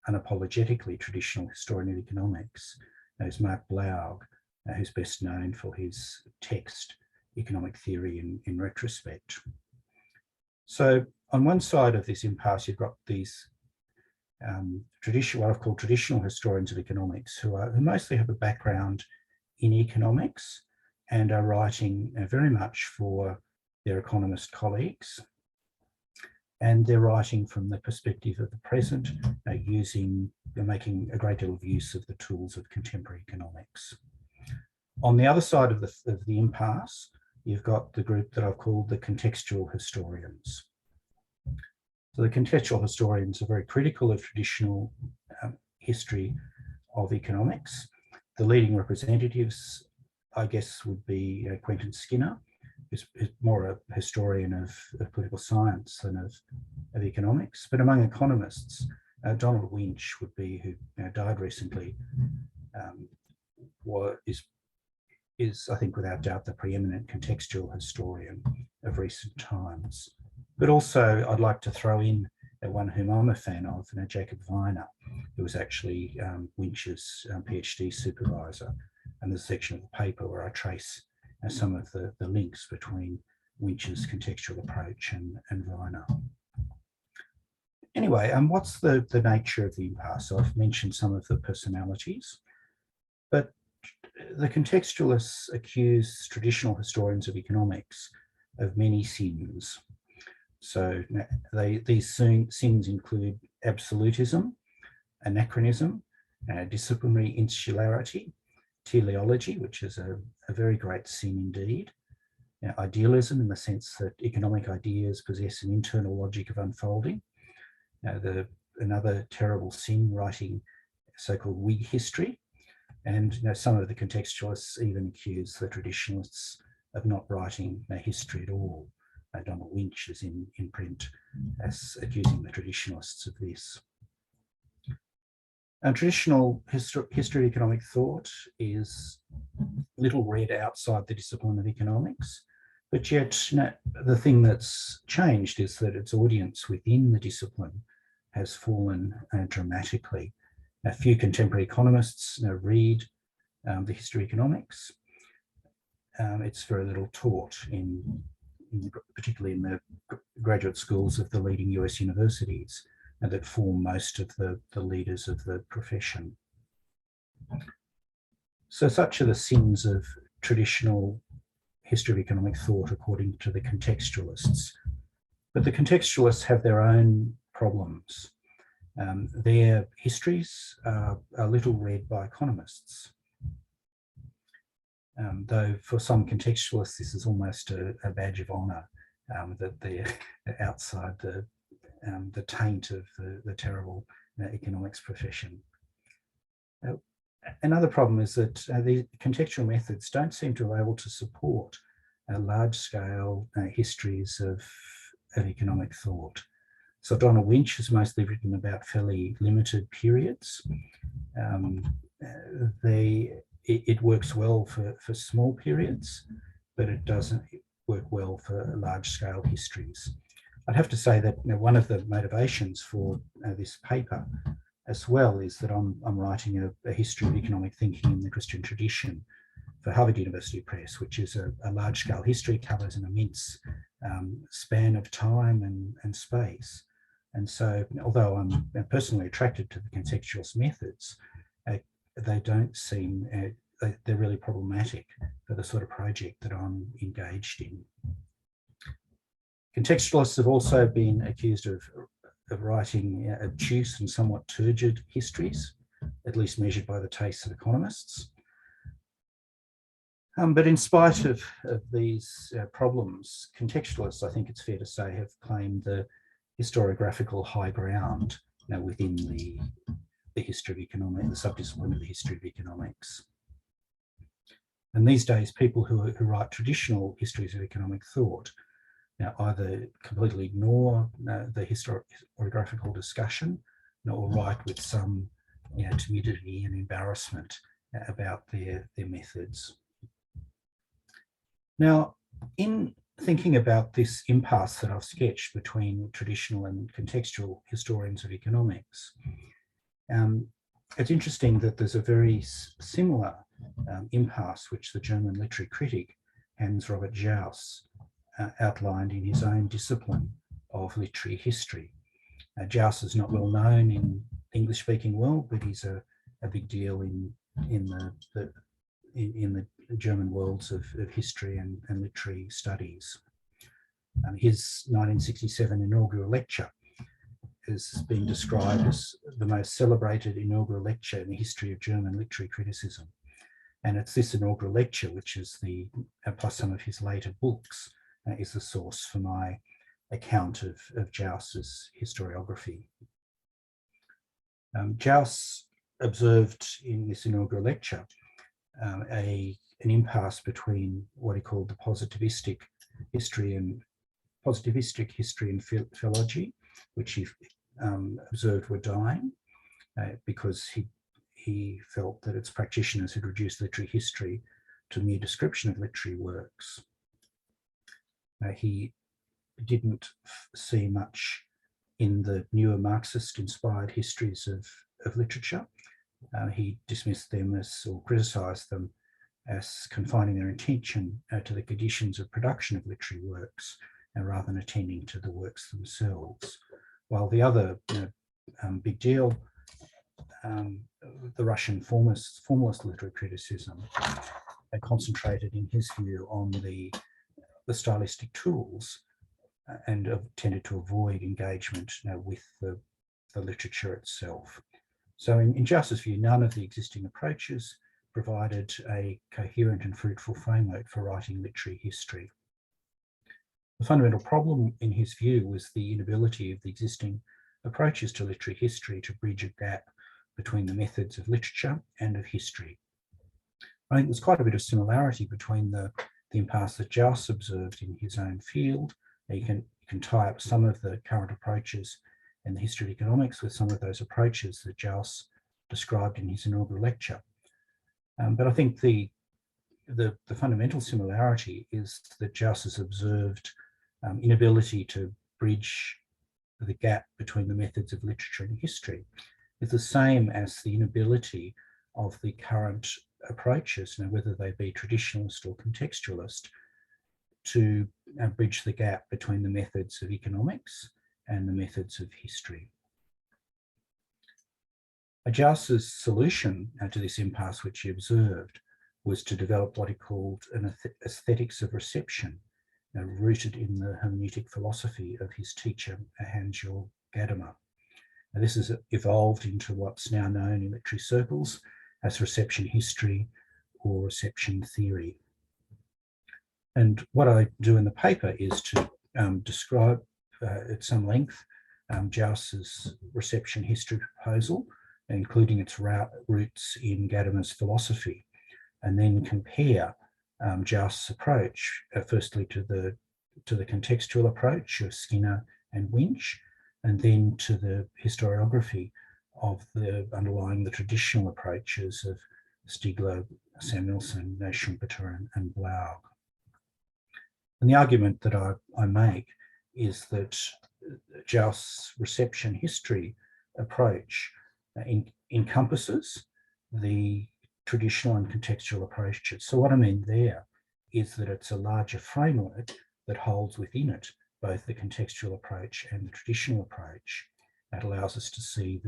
unapologetically traditional historian of economics, is Mark Blaug, who's best known for his text, Economic Theory in Retrospect. So on one side of this impasse, you've got these what I've called traditional historians of economics, who mostly have a background in economics and are writing very much for their economist colleagues. And they're writing from the perspective of the present, they're making a great deal of use of the tools of contemporary economics. On the other side of the impasse, you've got the group that I've called the contextual historians. So the contextual historians are very critical of traditional history of economics. The leading representatives, I guess, would be Quentin Skinner, who's more a historian of political science than of economics. But among economists, Donald Winch would be, who died recently, is, I think, without doubt, the preeminent contextual historian of recent times. But also, I'd like to throw in one whom I'm a fan of, Jacob Viner, who was actually Winch's PhD supervisor. And there's a section of the paper where I trace some of the links between Winch's contextual approach and Viner. Anyway, what's the nature of the impasse? So I've mentioned some of the personalities, but the contextualists accuse traditional historians of economics of many sins. So these sins include absolutism, anachronism, disciplinary insularity, teleology, which is a very great sin indeed, idealism in the sense that economic ideas possess an internal logic of unfolding. Another terrible sin, writing so-called Whig history. And some of the contextualists even accuse the traditionalists of not writing history at all. Donald Winch is in print as accusing the traditionalists of this. Traditional history of economic thought is little read outside the discipline of economics, but yet the thing that's changed is that its audience within the discipline has fallen dramatically. A few contemporary economists read the history of economics. It's very little taught, particularly in the graduate schools of the leading US universities, and that form most of the leaders of the profession. So such are the sins of traditional history of economic thought according to the contextualists. But the contextualists have their own problems. Their histories are little read by economists. Though for some contextualists, this is almost a badge of honour, that they're outside the taint of the terrible economics profession. Another problem is that the contextual methods don't seem to be able to support large-scale histories of economic thought. So Donald Winch has mostly written about fairly limited periods. It works well for small periods, but it doesn't work well for large-scale histories. I'd have to say that one of the motivations for this paper as well is that I'm writing a history of economic thinking in the Christian tradition for Harvard University Press, which is a large-scale history, covers an immense span of time and space. And so, although I'm personally attracted to the contextualist methods, they don't seem, they're really problematic for the sort of project that I'm engaged in. Contextualists have also been accused of writing obtuse and somewhat turgid histories, at least measured by the tastes of economists. But in spite of these problems, contextualists, I think it's fair to say, have claimed the historiographical high ground within the history of economics, the subdiscipline of the history of economics. And these days, people who write traditional histories of economic thought either completely ignore the historiographical discussion, or write with some timidity and embarrassment about their methods. Now, in thinking about this impasse that I've sketched between traditional and contextual historians of economics, it's interesting that there's a very similar impasse which the German literary critic Hans Robert Jauss outlined in his own discipline of literary history. Jauss is not well known in the English-speaking world, but he's a big deal in in the German worlds of history and literary studies. His 1967 inaugural lecture is being described as the most celebrated inaugural lecture in the history of German literary criticism. And it's this inaugural lecture, which is plus some of his later books, is the source for my account of Jauss's historiography. Jauss observed in this inaugural lecture an impasse between what he called the positivistic history and philology, which he observed were dying because he felt that its practitioners had reduced literary history to mere description of literary works. He didn't see much in the newer Marxist-inspired histories of literature. He dismissed them or criticised them as confining their attention to the conditions of production of literary works rather than attending to the works themselves. While the other big deal, the Russian formalist literary criticism, concentrated in his view on the stylistic tools and tended to avoid engagement with the literature itself. So in Jauss's view, none of the existing approaches provided a coherent and fruitful framework for writing literary history. The fundamental problem, in his view, was the inability of the existing approaches to literary history to bridge a gap between the methods of literature and of history. I think there's quite a bit of similarity between the impasse that Jauss observed in his own field. You can tie up some of the current approaches in the history of economics with some of those approaches that Jauss described in his inaugural lecture. But I think the fundamental similarity is that Jauss has observed inability to bridge the gap between the methods of literature and history. It's the same as the inability of the current approaches, whether they be traditionalist or contextualist, to bridge the gap between the methods of economics and the methods of history. Jauss's solution to this impasse, which he observed, was to develop what he called an aesthetics of reception, rooted in the hermeneutic philosophy of his teacher, Hans-Georg Gadamer. This has evolved into what's now known in literary circles as reception history or reception theory. And what I do in the paper is to describe at some length Jauss's reception history proposal, including its roots in Gadamer's philosophy, and then compare Jauss's approach, firstly to the contextual approach of Skinner and Winch, and then to the historiography of underlying the traditional approaches of Stigler, Samuelson, Schumpeter, and Blaug. And the argument that I make is that Jauss's reception history approach encompasses the traditional and contextual approaches. So what I mean there is that it's a larger framework that holds within it both the contextual approach and the traditional approach. That allows us to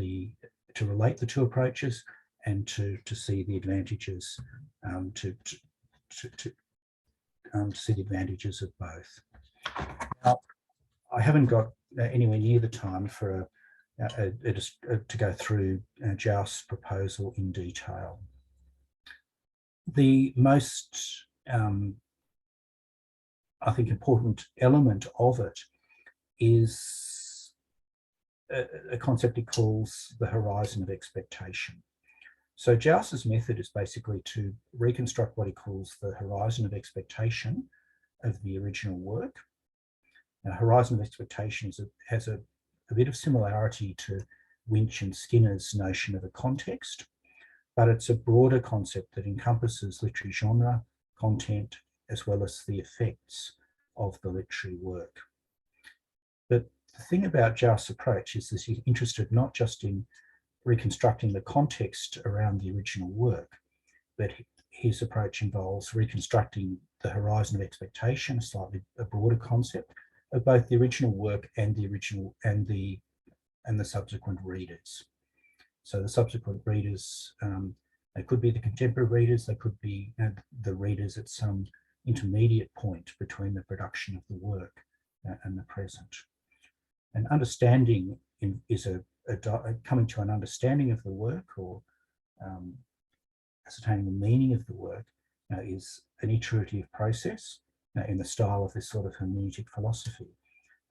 relate the two approaches and to see the advantages, to see the advantages of both. Now, I haven't got anywhere near the time for to go through Jauss's proposal in detail. The most, I think, important element of it is a concept he calls the horizon of expectation. So Jauss's method is basically to reconstruct what he calls the horizon of expectation of the original work. Now, horizon of expectation has a bit of similarity to Winch and Skinner's notion of a context, but it's a broader concept that encompasses literary genre, content, as well as the effects of the literary work. But the thing about Jauss's approach is that he's interested not just in reconstructing the context around the original work, but his approach involves reconstructing the horizon of expectation, a broader concept of both the original work and the subsequent readers. So the subsequent readers They could be the contemporary readers, they could be the readers at some intermediate point between the production of the work and the present. And understanding is coming to an understanding of the work, or ascertaining the meaning of the work, is an iterative process in the style of this sort of hermeneutic philosophy,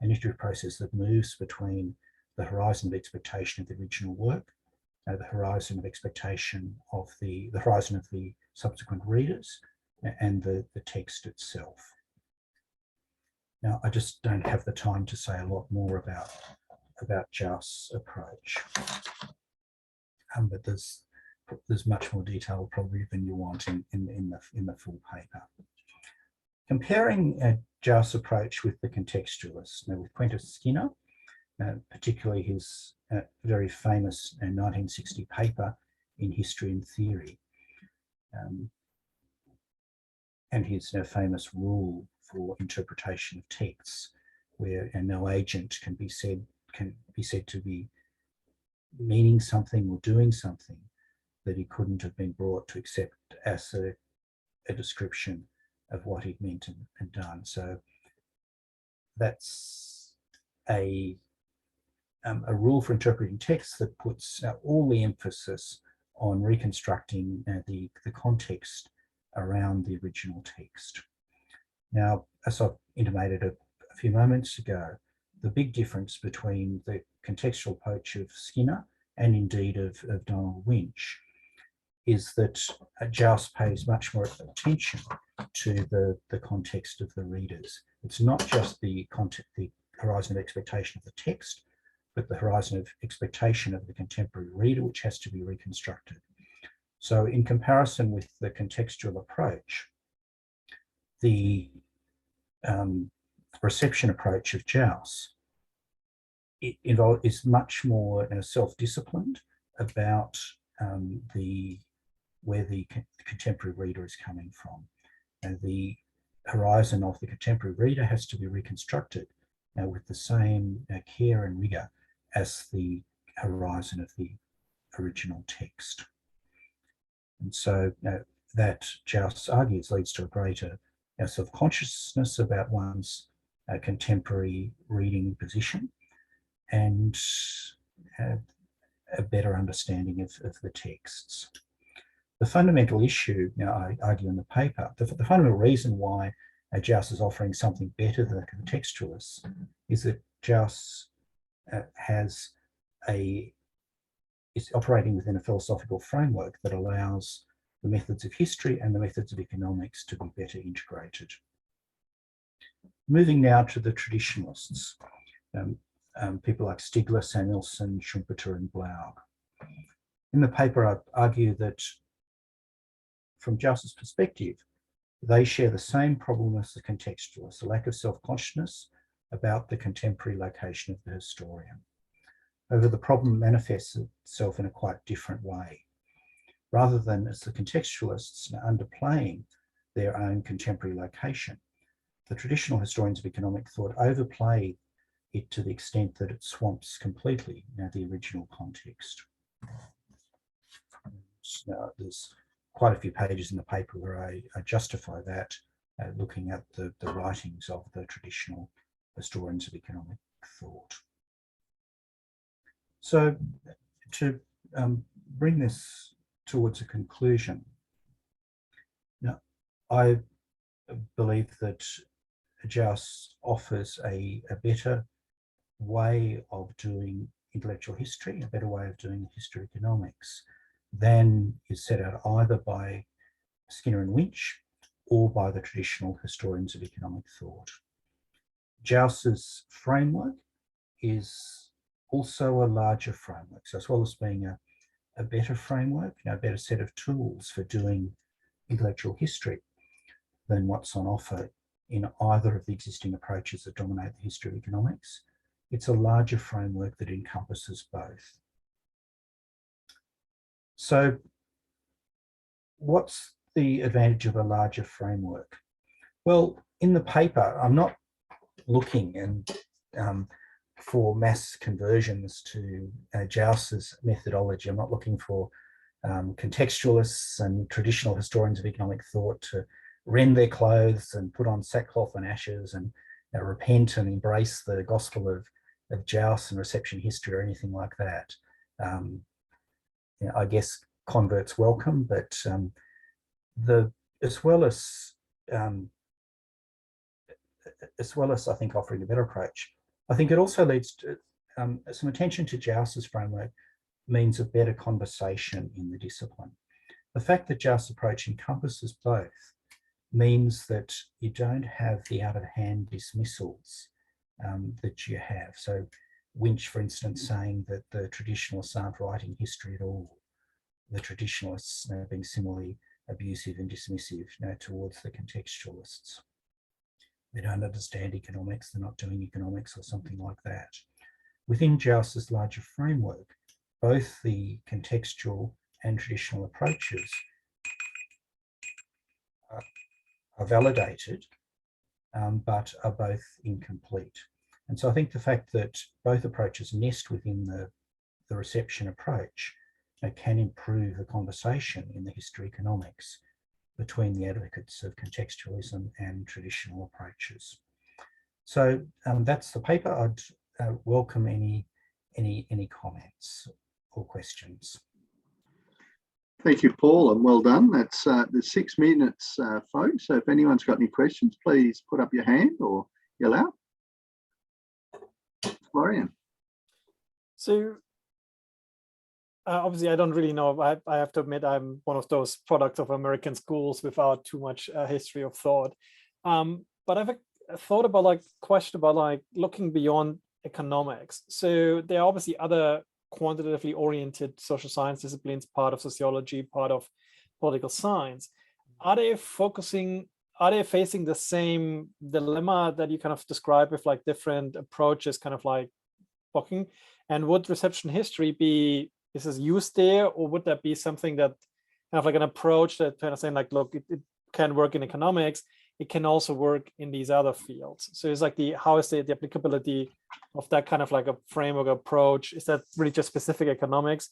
an iterative process that moves between the horizon of expectation of the original work, the horizon of expectation of the horizon of the subsequent readers, and the text itself. Now, I just don't have the time to say a lot more about Jousts' approach, but there's much more detail probably than you want in the full paper. Comparing Jousts' approach with the contextualists, now with Quentin Skinner, particularly his very famous 1960 paper in History and Theory, and his famous rule for interpretation of texts, where no agent can be said to be meaning something or doing something that he couldn't have been brought to accept as a description of what he'd meant and done. So that's a rule for interpreting texts that puts all the emphasis on reconstructing the context around the original text. Now, as I intimated a few moments ago, the big difference between the contextual approach of Skinner and indeed of Donald Winch is that Jousts pays much more attention to the context of the readers. It's not just the horizon of expectation of the text, but the horizon of expectation of the contemporary reader, which has to be reconstructed. So in comparison with the contextual approach, the reception approach of Jousts is much more self-disciplined about where the contemporary reader is coming from. And the horizon of the contemporary reader has to be reconstructed with the same care and rigour as the horizon of the original text. And so that Jousts argues leads to a greater self-consciousness about one's contemporary reading position and a better understanding of the texts. The fundamental issue, I argue in the paper, the fundamental reason why Jousts is offering something better than the contextualists is that Jousts is operating within a philosophical framework that allows the methods of history and the methods of economics to be better integrated. Moving now to the traditionalists, people like Stigler, Samuelson, Schumpeter and Blaug. In the paper, I argue that from Jousts' perspective, they share the same problem as the contextualists, a lack of self-consciousness about the contemporary location of the historian. However, the problem manifests itself in a quite different way. Rather than, as the contextualists, underplaying their own contemporary location, the traditional historians of economic thought overplay it to the extent that it swamps completely the original context. There's quite a few pages in the paper where I justify that, looking at the writings of the traditional historians of economic thought. So to bring this towards a conclusion, now, I believe that Jousts offers a better way of doing intellectual history, a better way of doing history economics than is set out either by Skinner and Winch or by the traditional historians of economic thought. Jousts' framework is also a larger framework. So as well as being a better framework, a better set of tools for doing intellectual history than what's on offer in either of the existing approaches that dominate the history of economics, it's a larger framework that encompasses both. So what's the advantage of a larger framework? Well, in the paper, I'm not looking for mass conversions to Jousts' methodology. I'm not looking for contextualists and traditional historians of economic thought to rend their clothes and put on sackcloth and ashes and repent and embrace the gospel of joust and reception history or anything like that. I guess converts welcome, but as well as I think offering a better approach, I think it also leads to some attention to Joust's framework means a better conversation in the discipline. The fact that Joust's approach encompasses both means that you don't have the out-of-hand dismissals that you have. So Winch, for instance, saying that the traditionalists aren't writing history at all. The traditionalists being similarly abusive and dismissive towards the contextualists. They don't understand economics, they're not doing economics or something like that. Within Joust's larger framework, both the contextual and traditional approaches are validated, but are both incomplete. And so I think the fact that both approaches nest within the reception approach can improve the conversation in the history economics between the advocates of contextualism and traditional approaches. So that's the paper. I'd welcome any comments or questions. Thank you, Paul, and well done. That's the 6 minutes, folks. So if anyone's got any questions, please put up your hand or yell out. Florian. So obviously, I don't really know. I have to admit, I'm one of those products of American schools without too much history of thought. But I've thought about question about looking beyond economics. So there are obviously other quantitatively oriented social science disciplines, part of sociology, part of political science. Are they facing the same dilemma that you kind of describe with different approaches kind of booking? And would reception history be, is this used there, or would that be something that kind of an approach that kind of saying look, it can work in economics, it can also work in these other fields? So it's how is the applicability of that kind of a framework approach? Is that really just specific economics,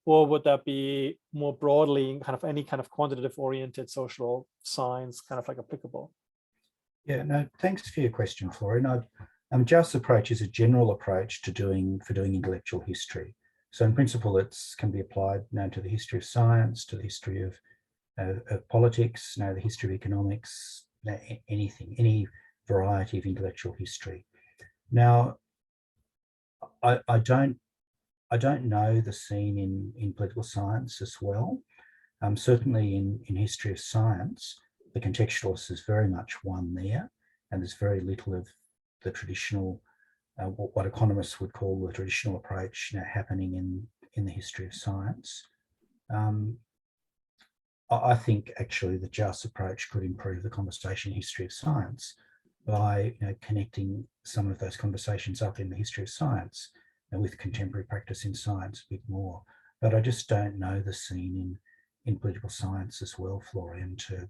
or would that be more broadly in kind of any kind of quantitative oriented social science kind of applicable? Yeah, no, thanks for your question, Florian. Joust's approach is a general approach to doing intellectual history. So in principle, it can be applied to the history of science, to the history of politics, the history of economics, anything, any variety of intellectual history. Now, I don't know the scene in political science as well. Certainly in history of science, the contextualist is very much one there, and there's very little of the traditional, what economists would call the traditional approach happening in the history of science. I think actually the Joust's approach could improve the conversation in history of science by connecting some of those conversations up in the history of science with contemporary practice in science a bit more. But I just don't know the scene in political science as well, Florian, to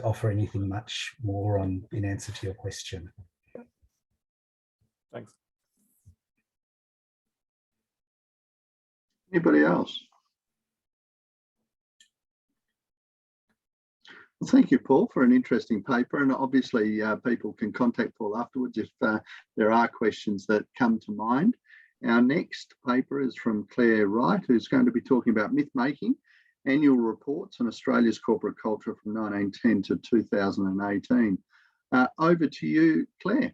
offer anything much more in answer to your question. Thanks. Anybody else? Well, thank you, Paul, for an interesting paper. And obviously, people can contact Paul afterwards if there are questions that come to mind. Our next paper is from Claire Wright, who's going to be talking about Mythmaking, Annual Reports on Australia's Corporate Culture from 1910 to 2018. Over to you, Claire.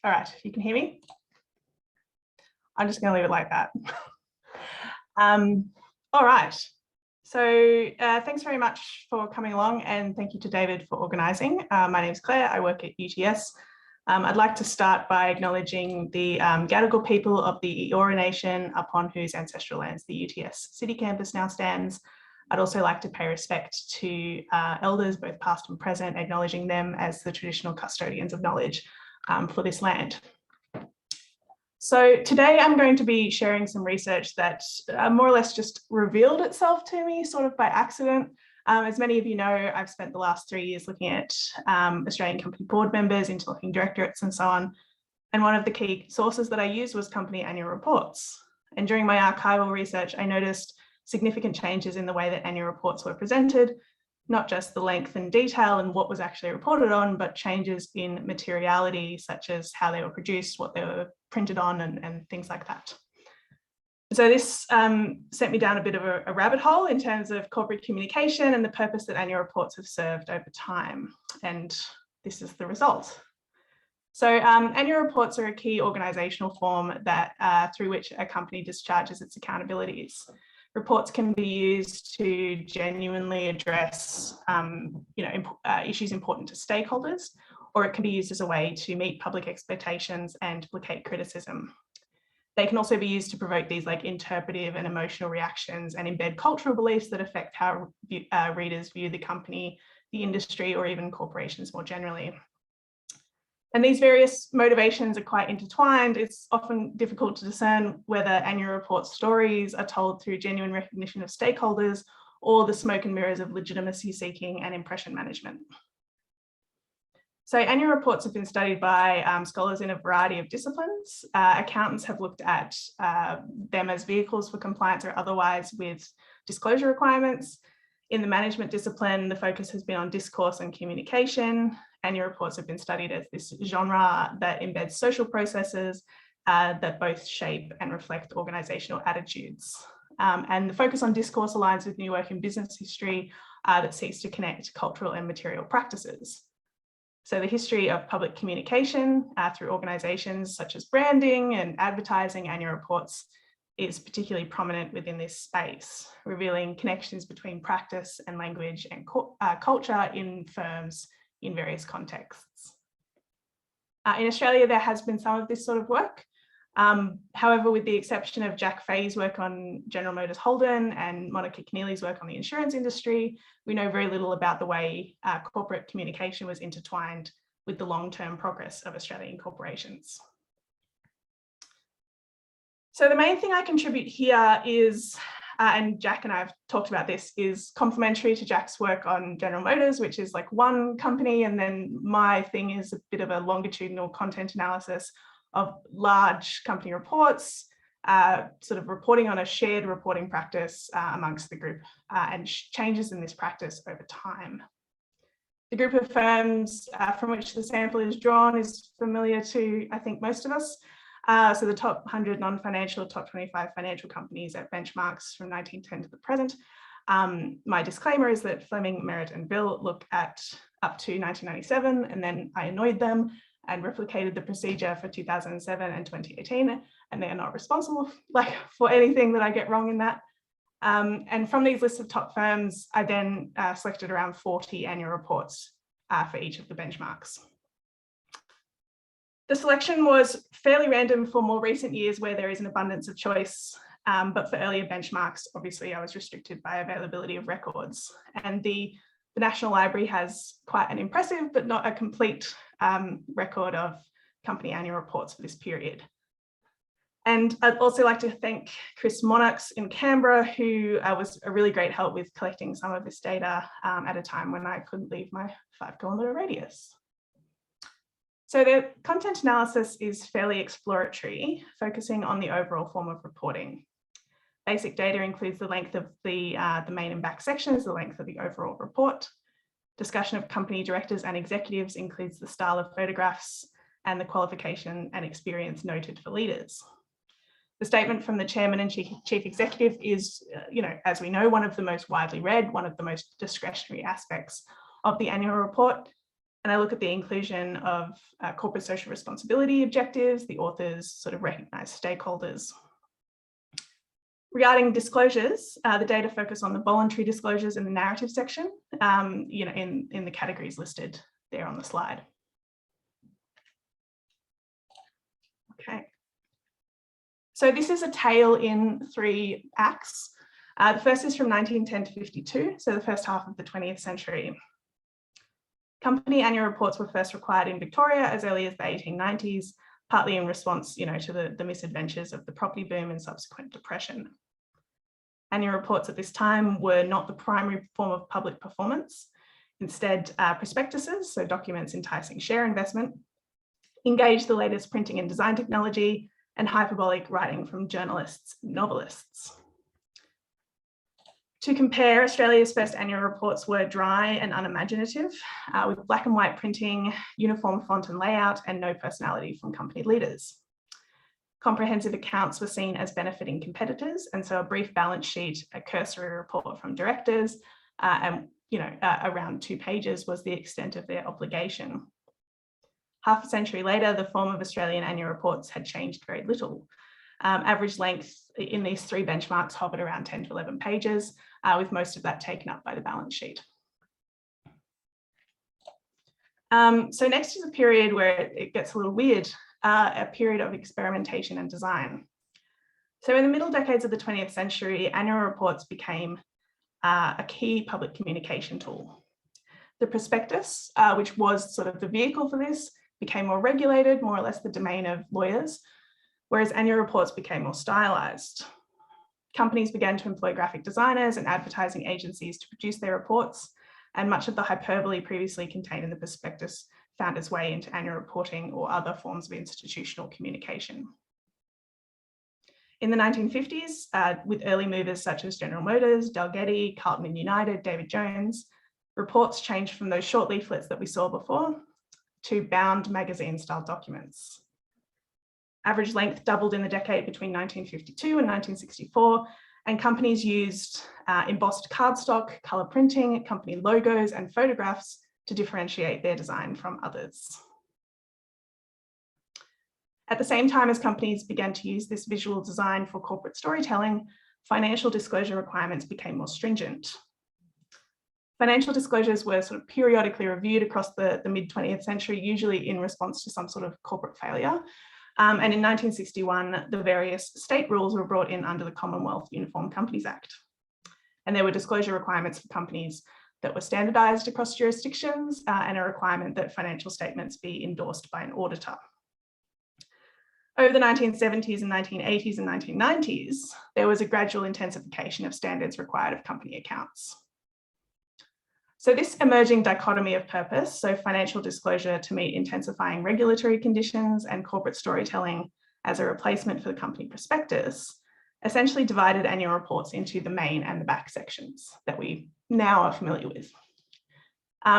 All right, you can hear me? I'm just going to leave it like that. All right. So thanks very much for coming along, and thank you to David for organising. My name is Claire. I work at UTS. I'd like to start by acknowledging the Gadigal people of the Eora Nation, upon whose ancestral lands the UTS City Campus now stands. I'd also like to pay respect to elders, both past and present, acknowledging them as the traditional custodians of knowledge for this land. So today I'm going to be sharing some research that more or less just revealed itself to me sort of by accident. As many of you know, I've spent the last 3 years looking at Australian company board members, interlocking directorates and so on. And one of the key sources that I used was company annual reports. And during my archival research, I noticed significant changes in the way that annual reports were presented, not just the length and detail and what was actually reported on, but changes in materiality, such as how they were produced, what they were printed on, and things like that. So this sent me down a bit of a rabbit hole in terms of corporate communication and the purpose that annual reports have served over time. And this is the result. So annual reports are a key organisational form that through which a company discharges its accountabilities. Reports can be used to genuinely address issues important to stakeholders, or it can be used as a way to meet public expectations and placate criticism. They can also be used to provoke these like interpretive and emotional reactions and embed cultural beliefs that affect how readers view the company, the industry, or even corporations more generally. And these various motivations are quite intertwined. It's often difficult to discern whether annual report stories are told through genuine recognition of stakeholders or the smoke and mirrors of legitimacy seeking and impression management. So annual reports have been studied by scholars in a variety of disciplines. Accountants have looked at them as vehicles for compliance or otherwise with disclosure requirements. In the management discipline, the focus has been on discourse and communication. Annual reports have been studied as this genre that embeds social processes that both shape and reflect organisational attitudes. And the focus on discourse aligns with new work in business history that seeks to connect cultural and material practices. So the history of public communication through organisations such as branding and advertising annual reports is particularly prominent within this space, revealing connections between practice and language and culture in firms in various contexts. In Australia, there has been some of this sort of work. However, with the exception of Jack Fay's work on General Motors Holden and Monica Keneally's work on the insurance industry, we know very little about the way corporate communication was intertwined with the long-term progress of Australian corporations. So the main thing I contribute here is, and Jack and I have talked about this, is complementary to Jack's work on General Motors, which is like one company, and then my thing is a bit of a longitudinal content analysis of large company reports, sort of reporting on a shared reporting practice amongst the group and changes in this practice over time. The group of firms from which the sample is drawn is familiar to, I think, most of us. So the top 100 non-financial, top 25 financial companies at benchmarks from 1910 to the present. My disclaimer is that Fleming, Merritt and Bill look at up to 1997, and then I annoyed them and replicated the procedure for 2007 and 2018, and they are not responsible for anything that I get wrong in that. And from these lists of top firms, I then selected around 40 annual reports for each of the benchmarks. The selection was fairly random for more recent years where there is an abundance of choice, but for earlier benchmarks, obviously I was restricted by availability of records. And the National Library has quite an impressive but not a complete record of company annual reports for this period. And I'd also like to thank Chris Monarchs in Canberra, who was a really great help with collecting some of this data at a time when I couldn't leave my 5-kilometre radius. So the content analysis is fairly exploratory, focusing on the overall form of reporting. Basic data includes the length of the main and back sections, the length of the overall report. Discussion of company directors and executives includes the style of photographs and the qualification and experience noted for leaders. The statement from the chairman and chief executive is, as we know, one of the most widely read, one of the most discretionary aspects of the annual report. And I look at the inclusion of corporate social responsibility objectives, the authors sort of recognise stakeholders. Regarding disclosures, the data focus on the voluntary disclosures in the narrative section, in the categories listed there on the slide. Okay. So this is a tale in 3 acts. The first is from 1910 to 52, so the first half of the 20th century. Company annual reports were first required in Victoria as early as the 1890s, partly in response, to the misadventures of the property boom and subsequent depression. Annual reports at this time were not the primary form of public performance. Instead, prospectuses, so documents enticing share investment, engaged the latest printing and design technology, and hyperbolic writing from journalists and novelists. To compare, Australia's first annual reports were dry and unimaginative, with black and white printing, uniform font and layout, and no personality from company leaders. Comprehensive accounts were seen as benefiting competitors, and so a brief balance sheet, a cursory report from directors, and around 2 pages was the extent of their obligation. Half a century later, the form of Australian annual reports had changed very little. Average length in these 3 benchmarks hovered around 10 to 11 pages, with most of that taken up by the balance sheet. So next is a period where it gets a little weird, a period of experimentation and design. So in the middle decades of the 20th century, annual reports became a key public communication tool. The prospectus, which was sort of the vehicle for this, became more regulated, more or less the domain of lawyers, whereas annual reports became more stylized. Companies began to employ graphic designers and advertising agencies to produce their reports, and much of the hyperbole previously contained in the prospectus found its way into annual reporting or other forms of institutional communication. In the 1950s, with early movers such as General Motors, Dalgety, Carlton and United, David Jones, reports changed from those short leaflets that we saw before to bound magazine-style documents. Average length doubled in the decade between 1952 and 1964, and companies used embossed cardstock, colour printing, company logos and photographs to differentiate their design from others. At the same time as companies began to use this visual design for corporate storytelling, financial disclosure requirements became more stringent. Financial disclosures were sort of periodically reviewed across the mid-20th century, usually in response to some sort of corporate failure. And in 1961, the various state rules were brought in under the Commonwealth Uniform Companies Act. And there were disclosure requirements for companies that were standardized across jurisdictions and a requirement that financial statements be endorsed by an auditor. Over the 1970s and 1980s and 1990s, there was a gradual intensification of standards required of company accounts. So this emerging dichotomy of purpose, so financial disclosure to meet intensifying regulatory conditions and corporate storytelling as a replacement for the company prospectus, essentially divided annual reports into the main and the back sections that we now are familiar with.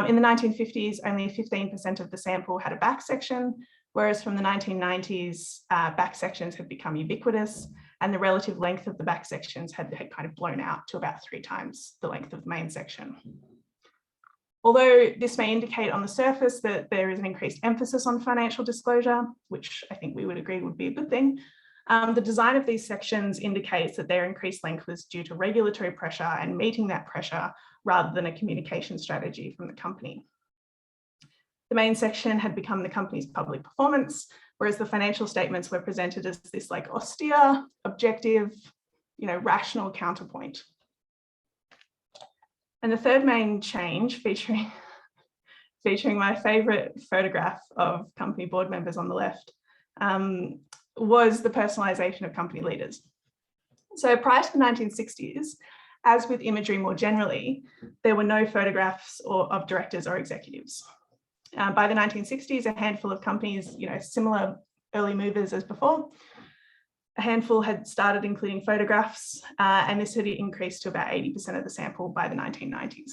In the 1950s, only 15% of the sample had a back section, whereas from the 1990s, back sections had become ubiquitous, and the relative length of the back sections had kind of blown out to about 3 times the length of the main section. Although this may indicate on the surface that there is an increased emphasis on financial disclosure, which I think we would agree would be a good thing, the design of these sections indicates that their increased length was due to regulatory pressure and meeting that pressure rather than a communication strategy from the company. The main section had become the company's public performance, whereas the financial statements were presented as this like austere, objective, rational counterpoint. And the third main change, featuring my favorite photograph of company board members on the left, was the personalization of company leaders. So prior to the 1960s, as with imagery more generally, there were no photographs of directors or executives. By the 1960s, a handful of companies, similar early movers as before, a handful had started including photographs, and this had increased to about 80% of the sample by the 1990s.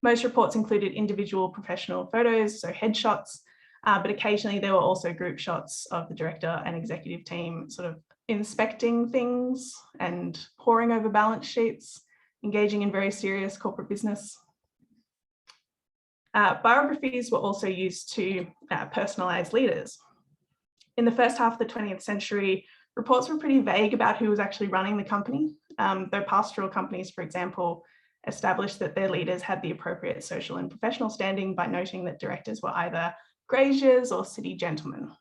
Most reports included individual professional photos, so headshots, but occasionally there were also group shots of the director and executive team sort of inspecting things and poring over balance sheets, engaging in very serious corporate business. Biographies were also used to personalize leaders. In the first half of the 20th century, reports were pretty vague about who was actually running the company, though pastoral companies, for example, established that their leaders had the appropriate social and professional standing by noting that directors were either graziers or city gentlemen.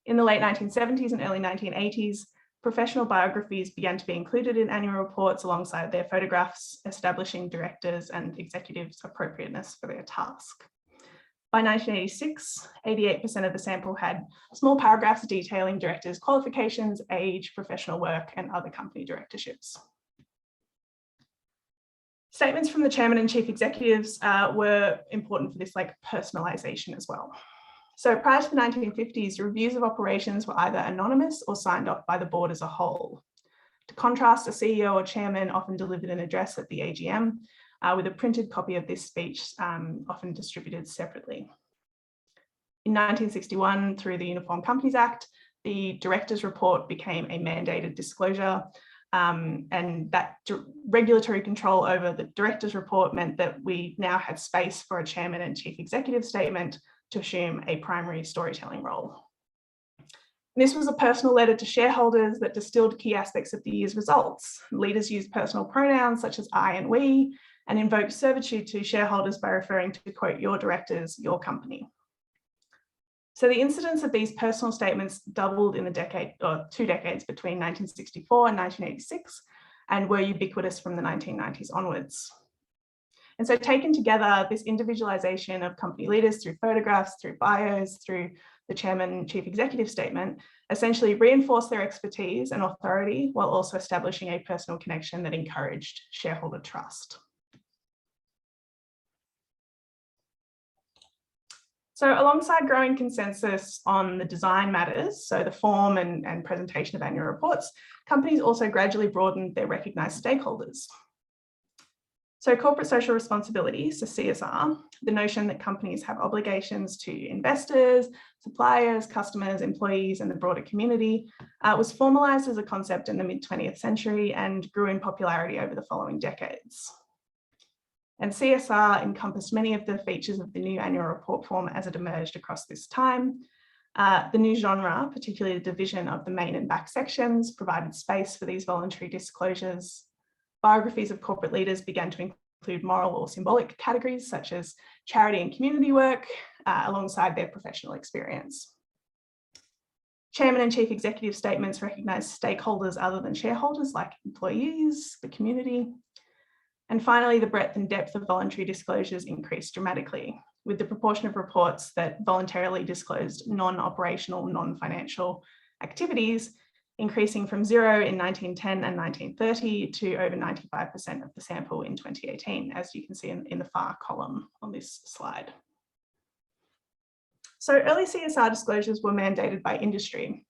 In the late 1970s and early 1980s, professional biographies began to be included in annual reports alongside their photographs, establishing directors' and executives' appropriateness for their task. By 1986, 88% of the sample had small paragraphs detailing directors' qualifications, age, professional work, and other company directorships. Statements from the chairman and chief executives were important for this personalization as well. So prior to the 1950s, reviews of operations were either anonymous or signed off by the board as a whole. To contrast, a CEO or chairman often delivered an address at the AGM with a printed copy of this speech often distributed separately. In 1961, through the Uniform Companies Act, the director's report became a mandated disclosure, and that regulatory control over the director's report meant that we now had space for a chairman and chief executive statement to assume a primary storytelling role. And this was a personal letter to shareholders that distilled key aspects of the year's results. Leaders used personal pronouns such as I and we, and invoked servitude to shareholders by referring to, quote, your directors, your company. So the incidence of these personal statements doubled in the 2 decades between 1964 and 1986, and were ubiquitous from the 1990s onwards. And so taken together, this individualization of company leaders through photographs, through bios, through the chairman and chief executive statement, essentially reinforced their expertise and authority while also establishing a personal connection that encouraged shareholder trust. So alongside growing consensus on the design matters, so the form and presentation of annual reports, companies also gradually broadened their recognised stakeholders. So corporate social responsibility, so CSR, the notion that companies have obligations to investors, suppliers, customers, employees, and the broader community, was formalised as a concept in the mid-20th century and grew in popularity over the following decades. And CSR encompassed many of the features of the new annual report form as it emerged across this time. The new genre, particularly the division of the main and back sections, provided space for these voluntary disclosures. Biographies of corporate leaders began to include moral or symbolic categories such as charity and community work, alongside their professional experience. Chairman and chief executive statements recognised stakeholders other than shareholders like employees, the community. And finally, the breadth and depth of voluntary disclosures increased dramatically, with the proportion of reports that voluntarily disclosed non-operational, non-financial activities increasing from 0 in 1910 and 1930 to over 95% of the sample in 2018, as you can see in the far column on this slide. So early CSR disclosures were mandated by industry,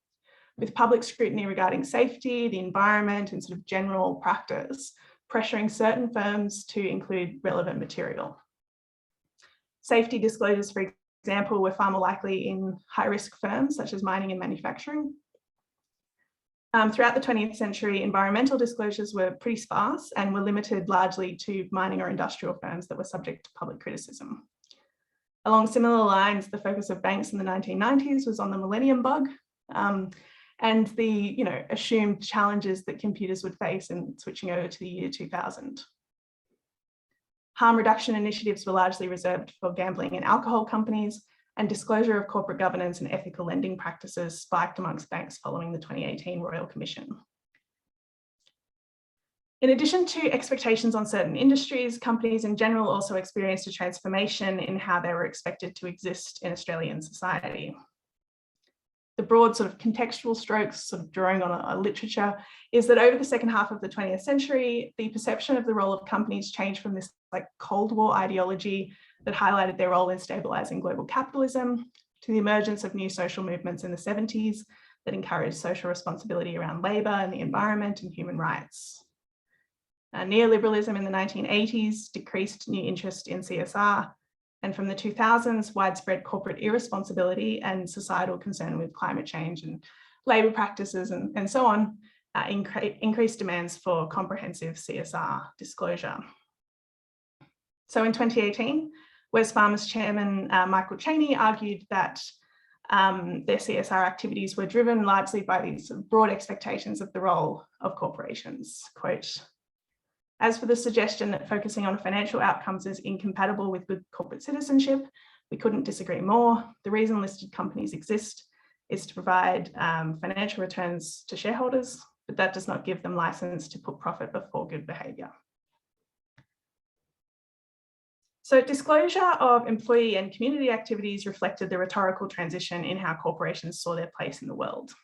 with public scrutiny regarding safety, the environment, and sort of general practice, pressuring certain firms to include relevant material. Safety disclosures, for example, were far more likely in high-risk firms such as mining and manufacturing. Throughout the 20th century, environmental disclosures were pretty sparse and were limited largely to mining or industrial firms that were subject to public criticism. Along similar lines, the focus of banks in the 1990s was on the millennium bug and the assumed challenges that computers would face in switching over to the year 2000. Harm reduction initiatives were largely reserved for gambling and alcohol companies, and disclosure of corporate governance and ethical lending practices spiked amongst banks following the 2018 Royal Commission. In addition to expectations on certain industries, companies in general also experienced a transformation in how they were expected to exist in Australian society. The broad sort of contextual strokes, sort of drawing on a literature, is that over the second half of the 20th century, the perception of the role of companies changed from this like Cold War ideology that highlighted their role in stabilizing global capitalism to the emergence of new social movements in the 70s that encouraged social responsibility around labor and the environment and human rights. Neoliberalism in the 1980s decreased new interest in CSR, and from the 2000s, widespread corporate irresponsibility and societal concern with climate change and labour practices and so on increased demands for comprehensive CSR disclosure. So in 2018, Wesfarmers chairman Michael Chaney argued that their CSR activities were driven largely by these sort of broad expectations of the role of corporations. Quote, "As for the suggestion that focusing on financial outcomes is incompatible with good corporate citizenship, we couldn't disagree more. The reason listed companies exist is to provide financial returns to shareholders, but that does not give them license to put profit before good behaviour." So disclosure of employee and community activities reflected the rhetorical transition in how corporations saw their place in the world.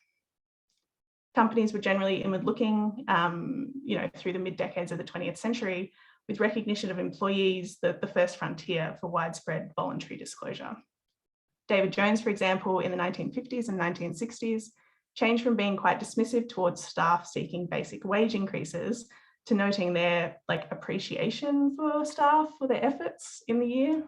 Companies were generally inward-looking, through the mid-decades of the 20th century, with recognition of employees the first frontier for widespread voluntary disclosure. David Jones, for example, in the 1950s and 1960s, changed from being quite dismissive towards staff seeking basic wage increases to noting their appreciation for staff for their efforts in the year.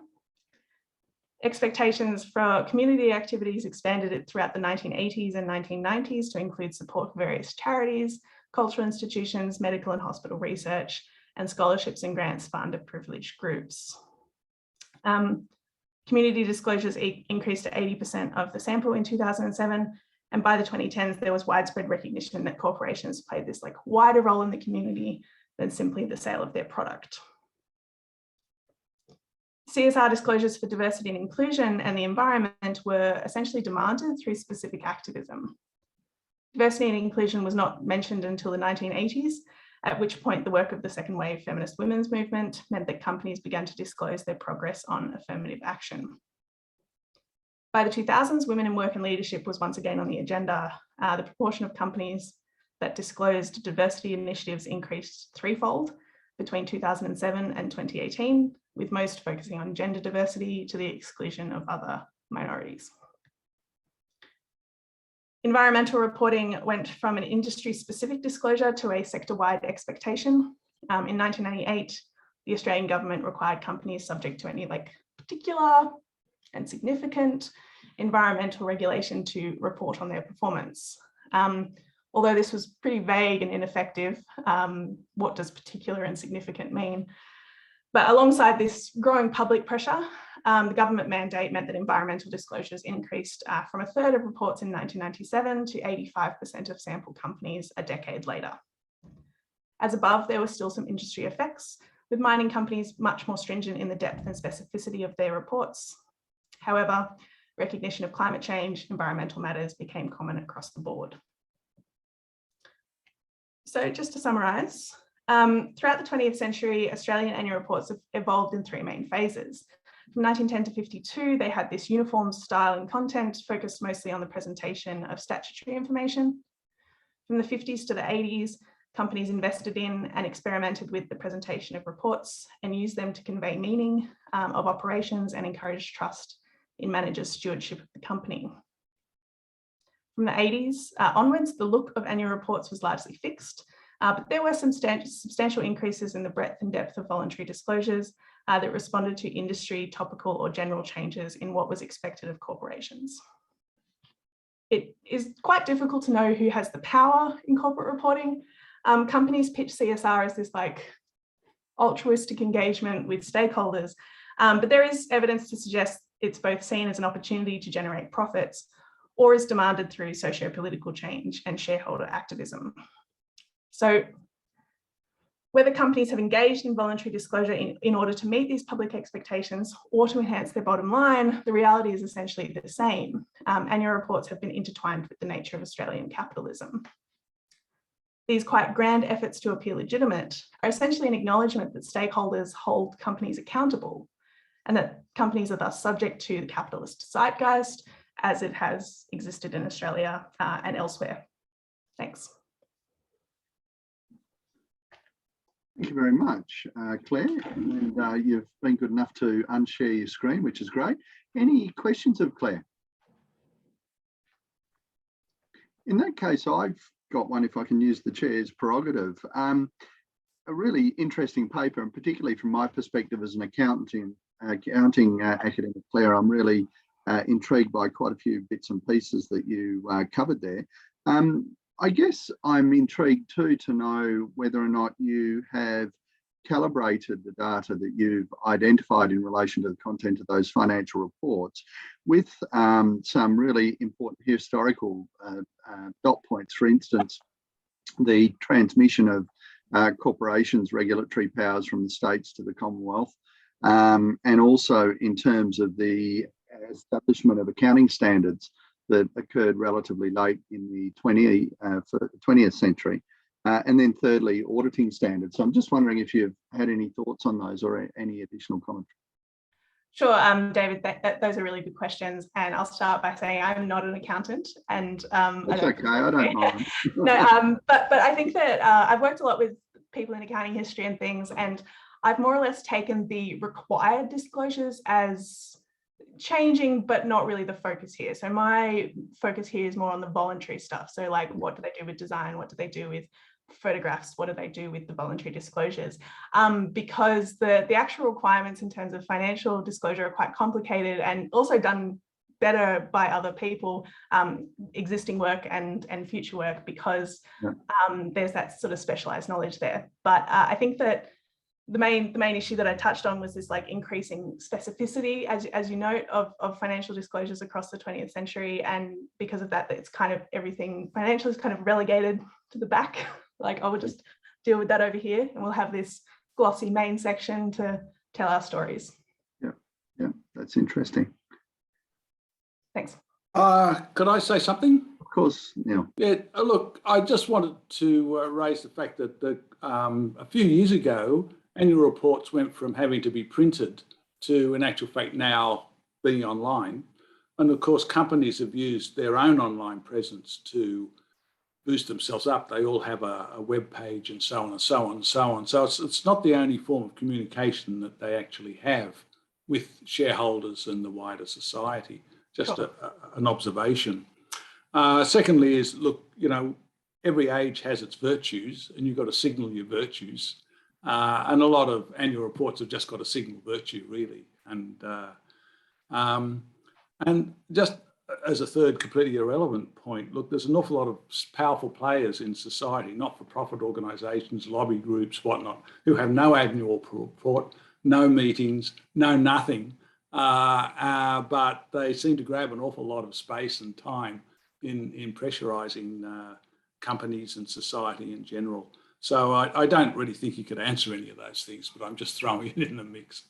Expectations for community activities expanded throughout the 1980s and 1990s to include support for various charities, cultural institutions, medical and hospital research, and scholarships and grants for underprivileged groups. Community disclosures increased to 80% of the sample in 2007. And by the 2010s, there was widespread recognition that corporations played this wider role in the community than simply the sale of their product. CSR disclosures for diversity and inclusion and the environment were essentially demanded through specific activism. Diversity and inclusion was not mentioned until the 1980s, at which point the work of the second wave feminist women's movement meant that companies began to disclose their progress on affirmative action. By the 2000s, women in work and leadership was once again on the agenda. The proportion of companies that disclosed diversity initiatives increased threefold between 2007 and 2018, with most focusing on gender diversity to the exclusion of other minorities. Environmental reporting went from an industry-specific disclosure to a sector-wide expectation. In 1998, the Australian government required companies subject to any particular and significant environmental regulation to report on their performance. Although this was pretty vague and ineffective, what does particular and significant mean? But alongside this growing public pressure, the government mandate meant that environmental disclosures increased from a third of reports in 1997 to 85% of sample companies a decade later. As above, there were still some industry effects, with mining companies much more stringent in the depth and specificity of their reports. However, recognition of climate change, environmental matters became common across the board. So just to summarise, throughout the 20th century, Australian annual reports have evolved in three main phases. From 1910 to 52, they had this uniform style and content focused mostly on the presentation of statutory information. From the 50s to the 80s, companies invested in and experimented with the presentation of reports and used them to convey meaning of operations and encourage trust in managers' stewardship of the company. From the 80s onwards, the look of annual reports was largely fixed, but there were some substantial increases in the breadth and depth of voluntary disclosures that responded to industry, topical, or general changes in what was expected of corporations. It is quite difficult to know who has the power in corporate reporting. Companies pitch CSR as this altruistic engagement with stakeholders, but there is evidence to suggest it's both seen as an opportunity to generate profits or is demanded through socio-political change and shareholder activism. So whether companies have engaged in voluntary disclosure in order to meet these public expectations or to enhance their bottom line, the reality is essentially the same. Annual reports have been intertwined with the nature of Australian capitalism. These quite grand efforts to appear legitimate are essentially an acknowledgement that stakeholders hold companies accountable and that companies are thus subject to the capitalist zeitgeist as it has existed in Australia and elsewhere. Thanks. Thank you very much, Claire. And you've been good enough to unshare your screen, which is great. Any questions of Claire? In that case, I've got one, if I can use the chair's prerogative. A really interesting paper, and particularly from my perspective as an accounting academic, Claire, I'm really intrigued by quite a few bits and pieces that you covered there. I guess I'm intrigued too to know whether or not you have calibrated the data that you've identified in relation to the content of those financial reports with some really important historical dot points. For instance, the transmission of corporations' regulatory powers from the states to the Commonwealth, and also in terms of the establishment of accounting standards that occurred relatively late in the 20th century. And then thirdly, auditing standards. So I'm just wondering if you've had any thoughts on those or any additional commentary. Sure, David, those are really good questions. And I'll start by saying I'm not an accountant. And that's okay, I don't mind. No, but I think that I've worked a lot with people in accounting history and things, and I've more or less taken the required disclosures as changing, but not really the focus here. So my focus here is more on the voluntary stuff. So like, what do they do with design? What do they do with photographs? What do they do with the voluntary disclosures? Because the actual requirements in terms of financial disclosure are quite complicated and also done better by other people, existing work and future work, because there's that sort of specialized knowledge there. But I think that the main issue that I touched on was this like increasing specificity, as you note, of financial disclosures across the 20th century. And because of that, it's kind of everything financial is kind of relegated to the back. Like, oh, we'll just deal with that over here, and we'll have this glossy main section to tell our stories. Yeah, that's interesting. Thanks. Could I say something? Of course, Neil. Yeah, look, I just wanted to raise the fact that a few years ago, annual reports went from having to be printed to, in actual fact, now being online. And of course, companies have used their own online presence to boost themselves up. They all have a web page and so on and so on and so on. So it's not the only form of communication that they actually have with shareholders and the wider society. Just an observation. Secondly is, look, you know, every age has its virtues, and you've got to signal your virtues. And a lot of annual reports have just got a signal virtue, really. And just as a third completely irrelevant point, look, there's an awful lot of powerful players in society, not-for-profit organisations, lobby groups, whatnot, who have no annual report, no meetings, no nothing. But they seem to grab an awful lot of space and time in pressurising companies and society in general. So I don't really think you could answer any of those things, but I'm just throwing it in the mix.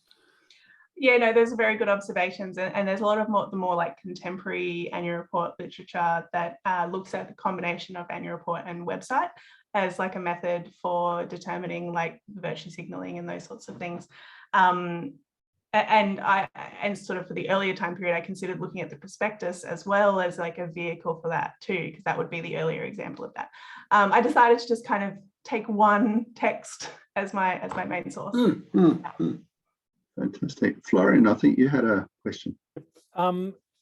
Yeah, no, there's very good observations, and there's a lot of the more like contemporary annual report literature that looks at the combination of annual report and website as like a method for determining like virtue signaling and those sorts of things. And sort of for the earlier time period, I considered looking at the prospectus as well as like a vehicle for that too, because that would be the earlier example of that. I decided to just kind of take one text as my main source. Fantastic. Florian, I think you had a question.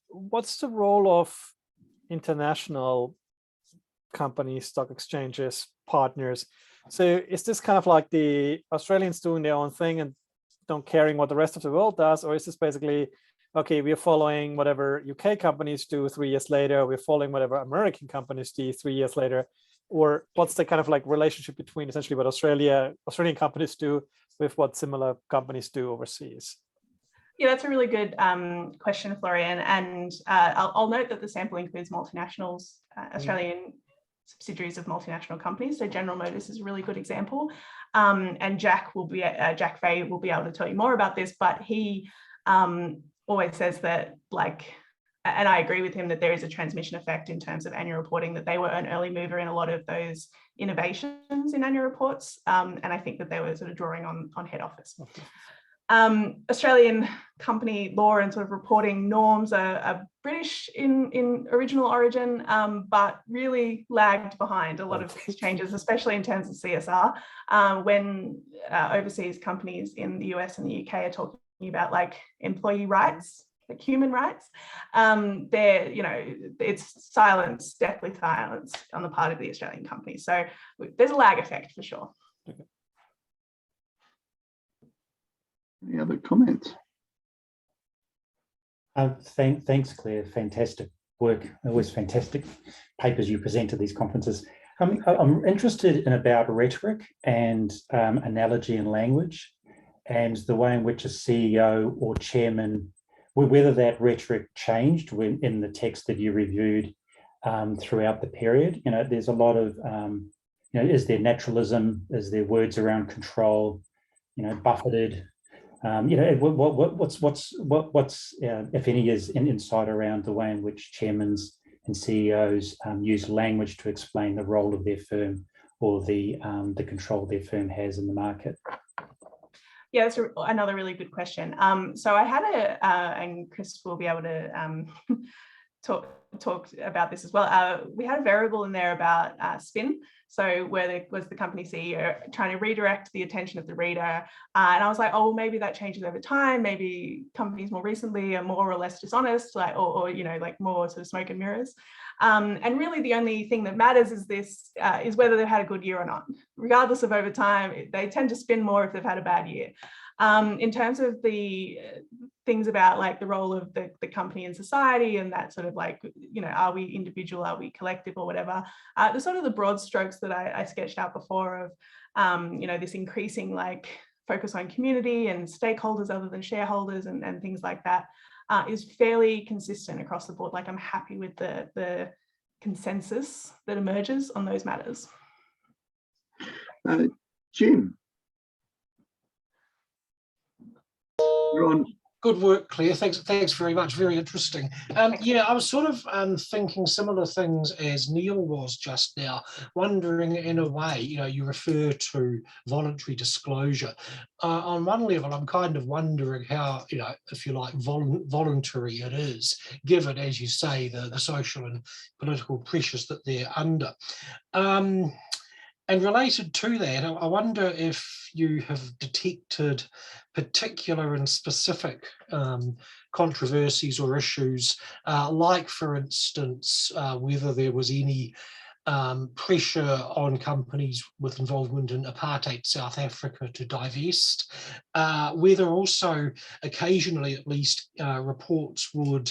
What's the role of international companies, stock exchanges, partners? So is this kind of like the Australians doing their own thing and don't caring what the rest of the world does? Or is this basically, okay, we're following whatever UK companies do 3 years later, we're following whatever American companies do 3 years later? Or what's the kind of like relationship between essentially what Australian companies do with what similar companies do overseas? Yeah, that's a really good question, Florian. And I'll note that the sample includes multinationals, Australian subsidiaries of multinational companies. So General Motors is a really good example. And Jack Fay will be able to tell you more about this, but he always says that, like, and I agree with him, that there is a transmission effect in terms of annual reporting, that they were an early mover in a lot of those innovations in annual reports. And I think that they were sort of drawing on head office. Australian company law and sort of reporting norms are British in original origin, but really lagged behind a lot of these changes, especially in terms of CSR. When overseas companies in the US and the UK are talking about like employee rights, like human rights, it's silence, deathly silence on the part of the Australian companies. So there's a lag effect for sure. Any other comments? Thanks, Claire. Fantastic work. Always fantastic papers you present at these conferences. I'm interested in about rhetoric and analogy and language, and the way in which a CEO or chairman, whether that rhetoric changed in the text that you reviewed throughout the period. You know, there's a lot of, is there naturalism? Is there words around control? Buffeted. What's if any is insight around the way in which chairmen and CEOs use language to explain the role of their firm or the control their firm has in the market? Yeah, that's another really good question. So I had and Chris will be able to talked about this as well. We had a variable in there about spin. So where there was the company CEO trying to redirect the attention of the reader. And I was like, oh, maybe that changes over time. Maybe companies more recently are more or less dishonest, like, or you know, like more sort of smoke and mirrors. And really the only thing that matters is this, is whether they've had a good year or not. Regardless of over time, they tend to spin more if they've had a bad year. In terms of the things about like the role of the company in society and that sort of like, you know, are we individual, are we collective or whatever, the sort of the broad strokes that I sketched out before of, you know, this increasing like focus on community and stakeholders other than shareholders and things like that is fairly consistent across the board. Like I'm happy with the consensus that emerges on those matters. Jim. You're on. Good work, Claire. Thanks very much. Very interesting. Yeah, I was sort of thinking similar things as Neil was just now, wondering in a way, you know, you refer to voluntary disclosure. On one level, I'm kind of wondering how, you know, if you like, voluntary it is, given, as you say, the social and political pressures that they're under. And related to that, I wonder if you have detected particular and specific controversies or issues, like, for instance, whether there was any pressure on companies with involvement in apartheid South Africa to divest, whether also occasionally at least reports would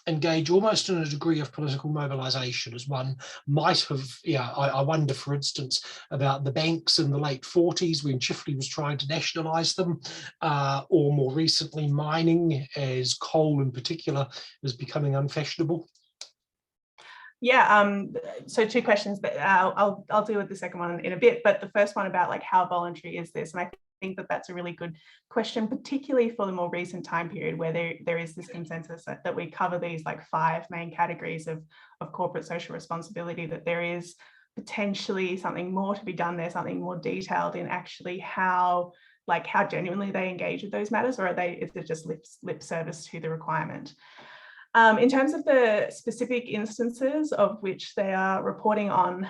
engage almost in a degree of political mobilization, as one might have. Yeah, I wonder, for instance, about the banks in the late 40s when Chifley was trying to nationalize them, or more recently mining, as coal in particular is becoming unfashionable. Yeah, so two questions, but I'll deal with the second one in a bit, but the first one about like how voluntary is this? And I think that that's a really good question, particularly for the more recent time period where there is this consensus that we cover these like 5 main categories of corporate social responsibility, that there is potentially something more to be done there, something more detailed in actually how genuinely they engage with those matters, or is it just lip service to the requirement? In terms of the specific instances of which they are reporting on,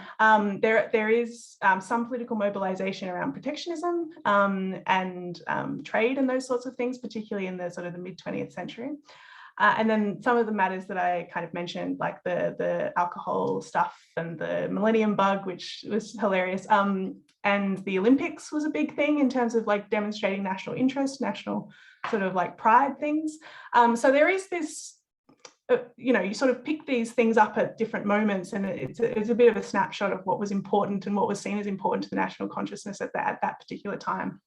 there is some political mobilization around protectionism and trade and those sorts of things, particularly in the sort of the mid-20th century. And then some of the matters that I kind of mentioned, like the alcohol stuff and the millennium bug, which was hilarious. And the Olympics was a big thing in terms of like demonstrating national interest, national sort of like pride things. So there is this, you know, you sort of pick these things up at different moments, and it's a bit of a snapshot of what was important and what was seen as important to the national consciousness at that particular time.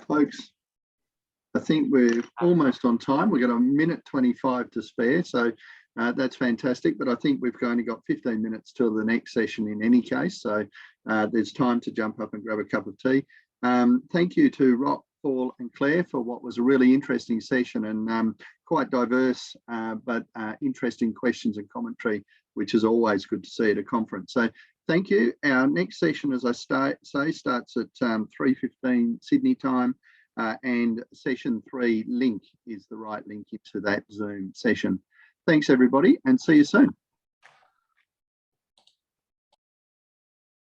Folks, I think we're almost on time. We've got 1:25 to spare, so that's fantastic. But I think we've only got 15 minutes till the next session in any case, so there's time to jump up and grab a cup of tea. Thank you to Rok, Paul and Claire for what was a really interesting session and quite diverse but interesting questions and commentary, which is always good to see at a conference. So thank you. Our next session, as I say, starts at 3:15 Sydney time, and session 3 link is the right link into that Zoom session. Thanks everybody, and see you soon.